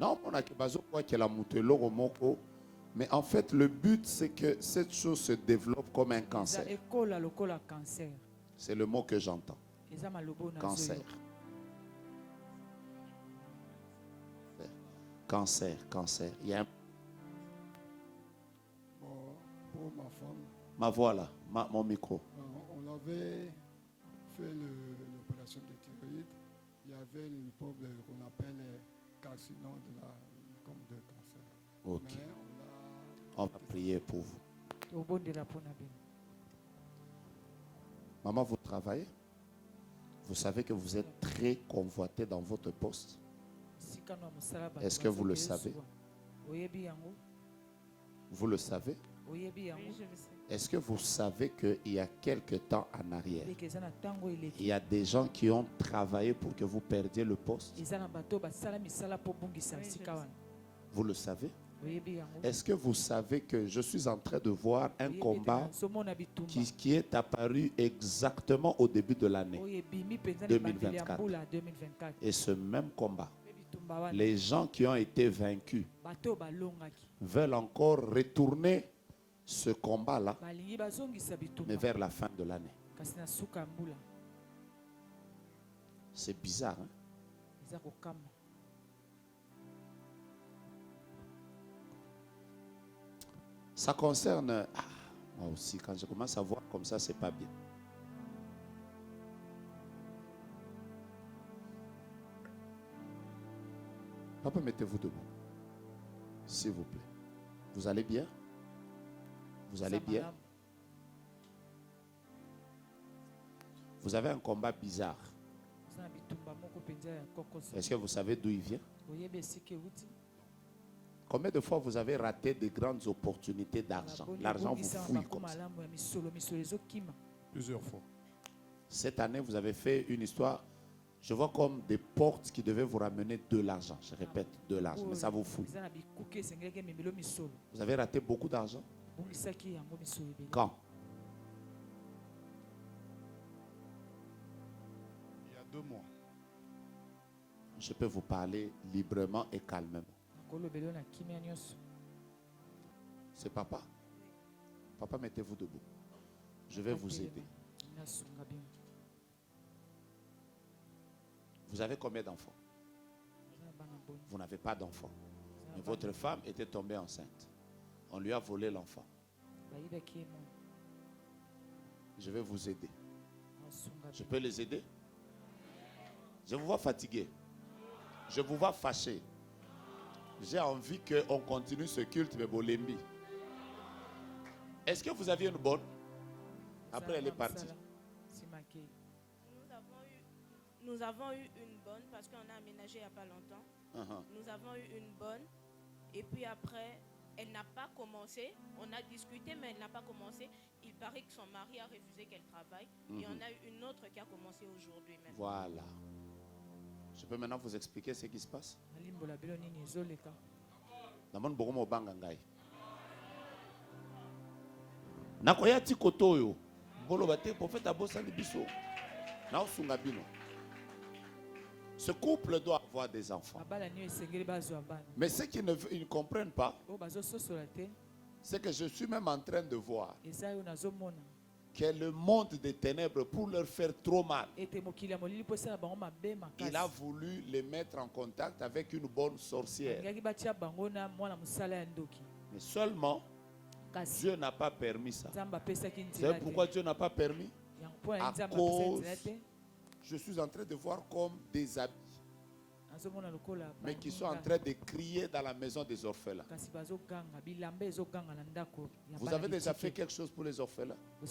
D: Non, on a que bazo quoi que la muto logo moko Mais en fait, le but, c'est que cette chose se développe comme un cancer. C'est le mot que j'entends. Cancer. Cancer, cancer. Il y a un...
F: Pour ma femme.
D: Ma voix là, mon micro.
F: On avait fait l'opération de thyroïde. Il y avait une problème qu'on appelle carcinome comme de cancer.
D: Ok.
F: Mais
D: on va prier pour vous. Maman, vous travaillez? Vous savez que vous êtes très convoité dans votre poste. Est-ce que vous le savez? Vous le savez?
E: Oui, je le sais.
D: Est-ce que vous savez qu'il y a quelque temps en arrière, il y a des gens qui ont travaillé pour que vous perdiez le poste? Vous le savez? Est-ce que vous savez que je suis en train de voir un combat qui est apparu exactement au début de l'année 2024? Et ce même combat, les gens qui ont été vaincus veulent encore retourner ce combat-là, mais vers la fin de l'année. C'est bizarre, hein? Ça concerne... moi aussi, quand je commence à voir comme ça, c'est pas bien. Papa, mettez-vous debout. S'il vous plaît. Vous allez bien? Vous allez bien? Vous avez un combat bizarre. Est-ce que vous savez d'où il vient? Combien de fois vous avez raté de grandes opportunités d'argent? L'argent vous fouille comme ça.
G: Plusieurs fois.
D: Cette année, vous avez fait une histoire. Je vois comme des portes qui devaient vous ramener de l'argent. Je répète, de l'argent. Mais ça vous fouille. Vous avez raté beaucoup d'argent? Quand?
G: Il y a 2 mois.
D: Je peux vous parler librement et calmement. C'est papa. Papa, mettez-vous debout. Je vais vous aider. Vous avez combien d'enfants? Vous n'avez pas d'enfants. Mais votre femme était tombée enceinte. On lui a volé l'enfant. Je vais vous aider. Je peux les aider? Je vous vois fatigué. Je vous vois fâché. J'ai envie qu'on continue ce culte de Bolembi. Est-ce que vous aviez une bonne? Après, elle est partie.
E: Nous avons eu une bonne parce qu'on a aménagé il n'y a pas longtemps. Nous avons eu une bonne. Et puis après, elle n'a pas commencé. On a discuté, mais elle n'a pas commencé. Il paraît que son mari a refusé qu'elle travaille. Et on a eu une autre qui a commencé aujourd'hui même.
D: Voilà. Je peux maintenant vous expliquer ce qui se passe? Nakoyati kotoyo. Bolo bate prophète abosa libiso. Na osunga bino. Ce couple doit avoir des enfants. Mais ce qu'ils ne comprennent pas, c'est que je suis même en train de voir que le monde des ténèbres, pour leur faire trop mal, il a voulu les mettre en contact avec une bonne sorcière. Mais seulement, Dieu n'a pas permis ça. Vous savez pourquoi Dieu n'a pas permis? À cause, je suis en train de voir comme des habits, mais qui sont en train de crier dans la maison des orphelins. Vous avez déjà fait quelque chose pour les orphelins?
E: Moi,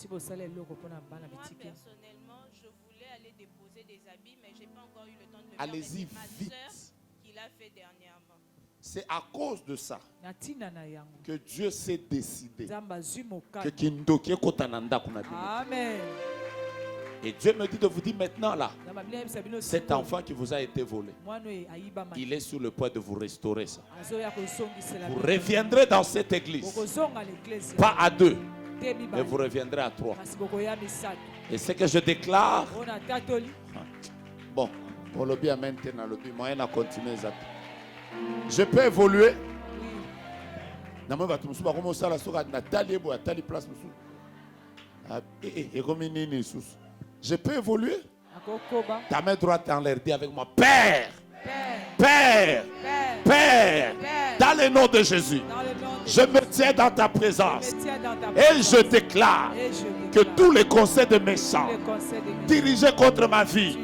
E: personnellement, je voulais aller déposer des habits, mais je n'ai pas encore eu le temps de le faire.
D: Allez-y vite.
E: Qu'il a fait dernièrement.
D: C'est à cause de ça que Dieu s'est décidé que Kindoki Kotananda Kunabi.
A: Amen.
D: Et Dieu me dit de vous dire maintenant là, cet enfant qui vous a été volé, il est sur le point de vous restaurer ça. Vous reviendrez dans cette église, pas à 2, mais vous reviendrez à 3. Et ce que je déclare, bon, pour le bien maintenant, le bien moyen à continuer. Je peux évoluer, Je peux évoluer. Ta main droite en l'air, dis avec moi, Père, Père, Père, dans le nom de Jésus, je me tiens dans ta présence et je déclare que tous les conseils de méchants dirigés contre ma vie,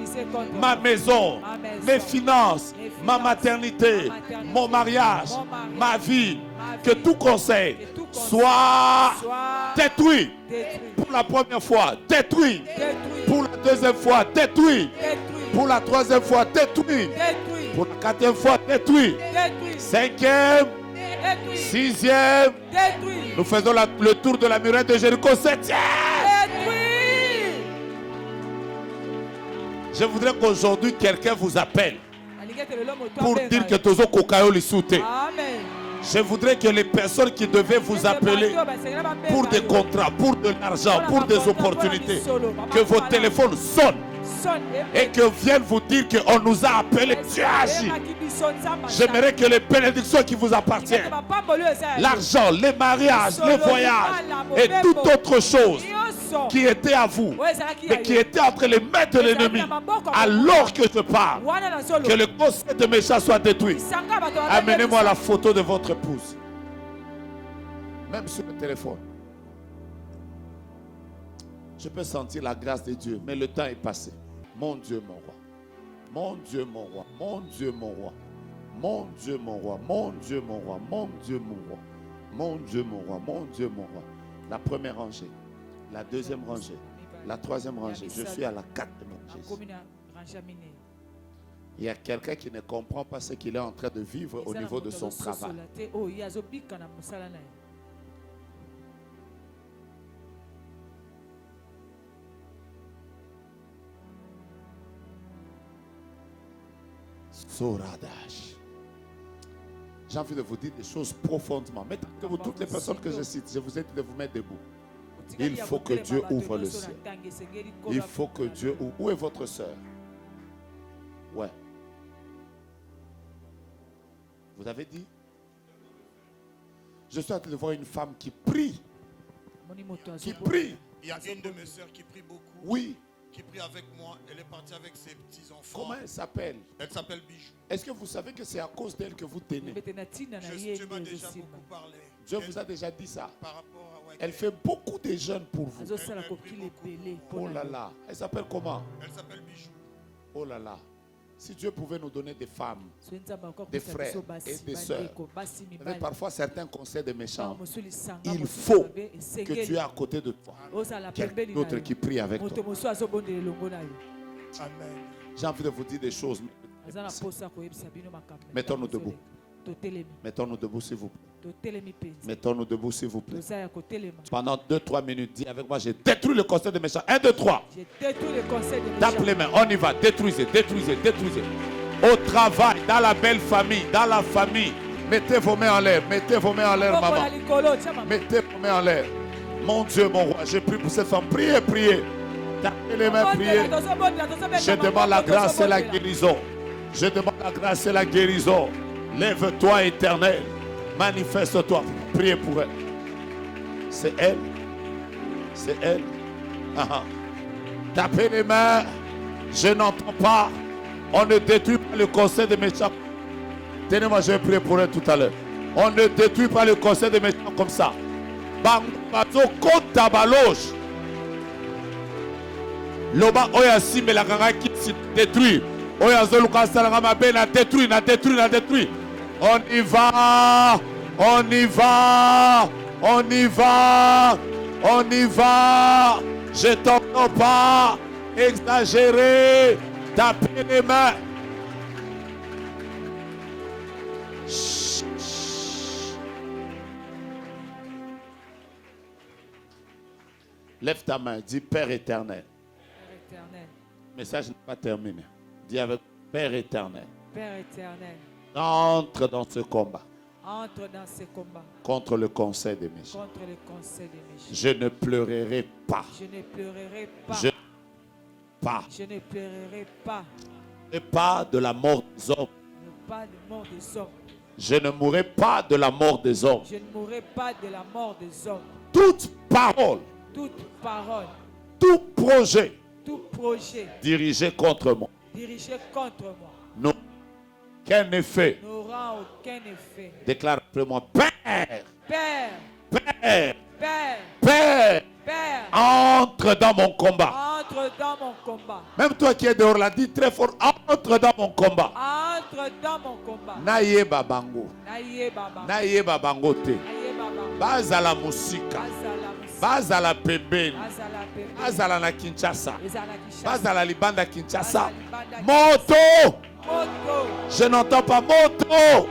D: ma maison, mes finances, ma maternité, mon mariage, ma vie, que tout conseil soit détruit pour la première fois, détruit pour la deuxième fois, détruit pour la troisième fois, détruit pour la quatrième fois, détruit, cinquième, sixième, nous faisons le tour de la muraille de Jéricho, septième. Je voudrais qu'aujourd'hui quelqu'un vous appelle pour dire que Tozo Kokayo les soutient. Je voudrais que les personnes qui devaient vous appeler pour des contrats, pour de l'argent, pour des opportunités, que vos téléphones sonnent et que viennent vous dire qu'on nous a appelés, Dieu agit. J'aimerais que les bénédictions qui vous appartiennent, l'argent, les mariages, les voyages et toute autre chose qui était à vous, mais qui était entre les mains de l'ennemi, alors que je parle, que le conseil de méchants soit détruit. Amenez-moi la photo de votre épouse, même sur le téléphone. Je peux sentir la grâce de Dieu, mais le temps est passé. Mon Dieu, mon roi. Mon Dieu, mon roi. Mon Dieu, mon roi. Mon Dieu, mon roi. Mon Dieu, mon roi. Mon Dieu, mon roi. Mon Dieu, mon roi. Mon Dieu, mon roi. La première rangée. La deuxième rangée. La troisième rangée. Je suis à la quatrième rangée. Il y a quelqu'un qui ne comprend pas ce qu'il est en train de vivre au niveau de son travail. J'ai envie de vous dire des choses profondément. Mettez-vous, toutes les personnes que je cite, je vous ai dit de vous mettre debout. Il faut que Dieu ouvre le ciel. Il faut que Dieu ouvre. Où est votre soeur? Ouais. Vous avez dit? Je suis en train de voir une femme qui prie. Qui prie.
G: Il y a une de mes soeurs qui prie beaucoup.
D: Oui.
G: Qui prie avec moi. Elle est partie avec ses petits-enfants.
D: Comment elle s'appelle?
G: Elle s'appelle Bijou.
D: Est-ce que vous savez que c'est à cause d'elle que vous tenez?
G: Dieu m'a déjà beaucoup parlé.
D: Dieu vous a déjà dit ça.
G: Par rapport à
D: elle fait beaucoup de jeûnes pour vous.
G: Oh
D: là là. Elle s'appelle comment?
G: Elle s'appelle Bijou.
D: Oh là là. Si Dieu pouvait nous donner des femmes, des frères et des sœurs, mais parfois certains conseils de méchants, il faut que tu aies à côté de toi quelqu'un d'autre qui prie avec toi.
G: Amen.
D: J'ai envie de vous dire des choses. Mettons-nous debout. Mettons-nous debout, s'il vous plaît. Mettons-nous debout, s'il vous plaît. Pendant 2-3 minutes, dis avec moi, j'ai détruit le conseil des méchants. 1, 2, 3. Tape les mains, on y va. Détruisez, détruisez, détruisez. Au travail, dans la belle famille, dans la famille. Mettez vos mains en l'air. Mettez vos mains en l'air, maman. Mettez vos mains en l'air. Mon Dieu, mon roi, j'ai prié pour cette femme. Priez, priez. Tapez les mains, priez. Je demande la grâce et la guérison. Je demande la grâce et la guérison. Lève-toi, Éternel. Manifeste-toi. Priez pour elle. C'est elle. C'est elle. Tapez les mains. Je n'entends pas. On ne détruit pas le conseil des méchants. Tenez-moi, je vais prier pour elle tout à l'heure. On ne détruit pas le conseil des méchants comme ça. Bangazo kota baloche. Loba oyasi me la ganga qui se détruit. Oyazo luka salanga mabe na détruit, na détruit, na détruit. On y va, on y va, on y va, on y va. Je t'entends pas exagérer. Tapez les mains. Chut. Lève ta main, dis Père éternel.
A: Père éternel.
D: Le message n'est pas terminé. Dis avec Père éternel.
A: Père éternel.
D: Entre dans ce combat.
A: Entre dans ce combat.
D: Contre le conseil des méchants.
A: Contre le conseil des méchants.
D: Je ne pleurerai pas.
A: Je ne pleurerai pas.
D: Je
A: ne pleurerai pas.
D: Et pas de la mort des hommes.
A: Pas de mort des hommes.
D: Je ne mourrai pas de la mort des hommes.
A: Je ne mourrai pas de la mort des hommes.
D: Toute parole, tout projet dirigé contre moi n'aura aucun effet. Déclare après moi, Père, entre dans mon combat. Même toi qui es dehors, là, dis très fort, entre dans mon combat. Naye babango. Naye babango te. Bazala musika. Bazala pembeni. Bazala na Kinshasa. Bazala libanda Kinshasa. Moto. Je n'entends pas moto.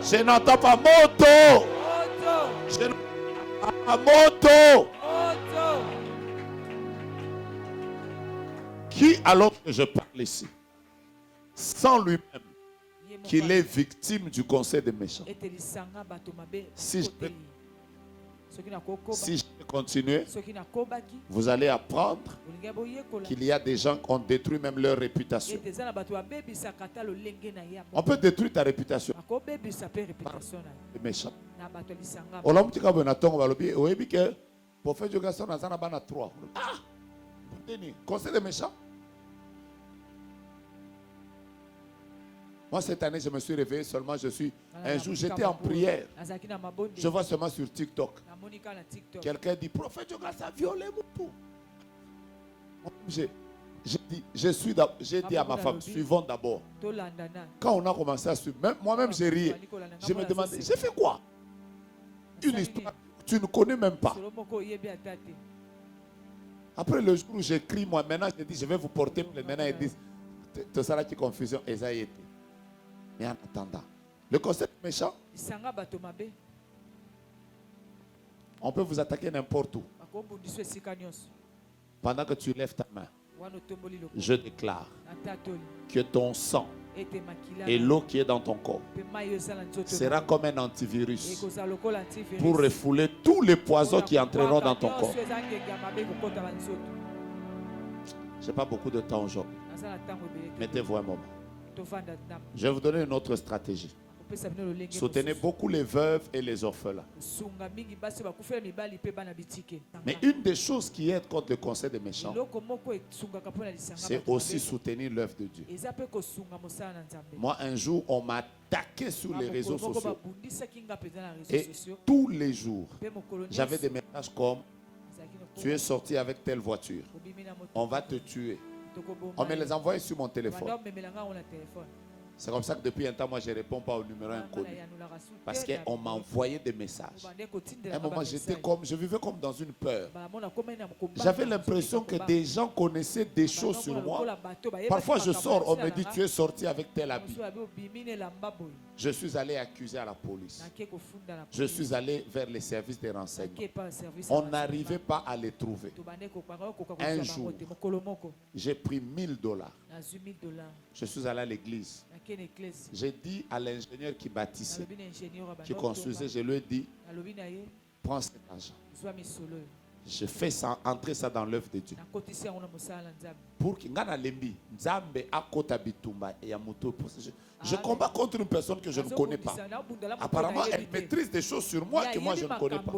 D: Je n'entends pas moto. Je n'entends pas moto. Qui alors que je parle ici, sans lui-même, qu'il est victime du conseil des méchants? Si je vais continuer, vous allez apprendre qu'il y a des gens qui ont détruit même leur réputation. On peut détruire ta réputation par les méchants. Conseil des méchants. Moi, cette année, je me suis réveillé seulement. Un jour, j'étais en prière. Je vois seulement sur TikTok. Quelqu'un dit, prophète Jogas a violé mon tout. J'ai dit à ma femme, suivons d'abord. Quand on a commencé à suivre, moi-même j'ai ri. Je me demandais, j'ai fait quoi? Une histoire, tu ne connais même pas. Après le jour où j'écris, moi, maintenant, je dis, je vais vous porter plainte. Maintenant, ils disent, tout ça là qui est confusion, et ça y était. Mais en attendant, le concept méchant, on peut vous attaquer n'importe où. Pendant que tu lèves ta main, je déclare que ton sang et l'eau qui est dans ton corps sera comme un antivirus pour refouler tous les poisons qui entreront dans ton corps. Je n'ai pas beaucoup de temps aujourd'hui. Mettez-vous un moment. Je vais vous donner une autre stratégie. Soutenez beaucoup les veuves et les orphelins. Mais une des choses qui aide contre le conseil des méchants, c'est aussi soutenir l'œuvre de Dieu. Moi, un jour, on m'a attaqué sur les réseaux sociaux. Et tous les jours, j'avais des messages comme: tu es sorti avec telle voiture, on va te tuer. On me les envoie sur mon téléphone. C'est comme ça que depuis un temps, moi, je ne réponds pas au numéro inconnu. Parce qu'on m'a envoyé des messages. À un moment, je vivais comme dans une peur. J'avais l'impression que des gens connaissaient des choses sur moi. Parfois, je sors, on me dit, tu es sorti avec tel habit. Je suis allé accuser à la police. Je suis allé vers les services des renseignements. On n'arrivait pas à les trouver. Un jour, j'ai pris $1000. Je suis allé à l'église. J'ai dit à l'ingénieur qui bâtissait, qui construisait, je lui ai dit, prends cet argent. Je fais ça, entrer ça dans l'œuvre de Dieu. Pour que je combats contre une personne que je ne connais pas. Apparemment, elle maîtrise des choses sur moi que moi je ne connais pas.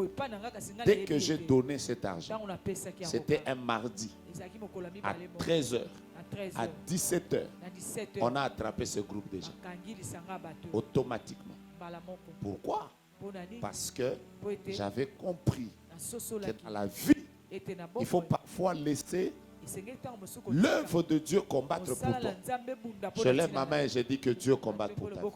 D: Dès que j'ai donné cet argent, c'était un mardi, à 13h. À 17h, on a attrapé ce groupe de gens. Automatiquement. Pourquoi? Parce que j'avais compris que dans la vie, il faut parfois laisser l'œuvre de Dieu combattre pour toi. Je lève ma main et je dis que Dieu combatte pour toi.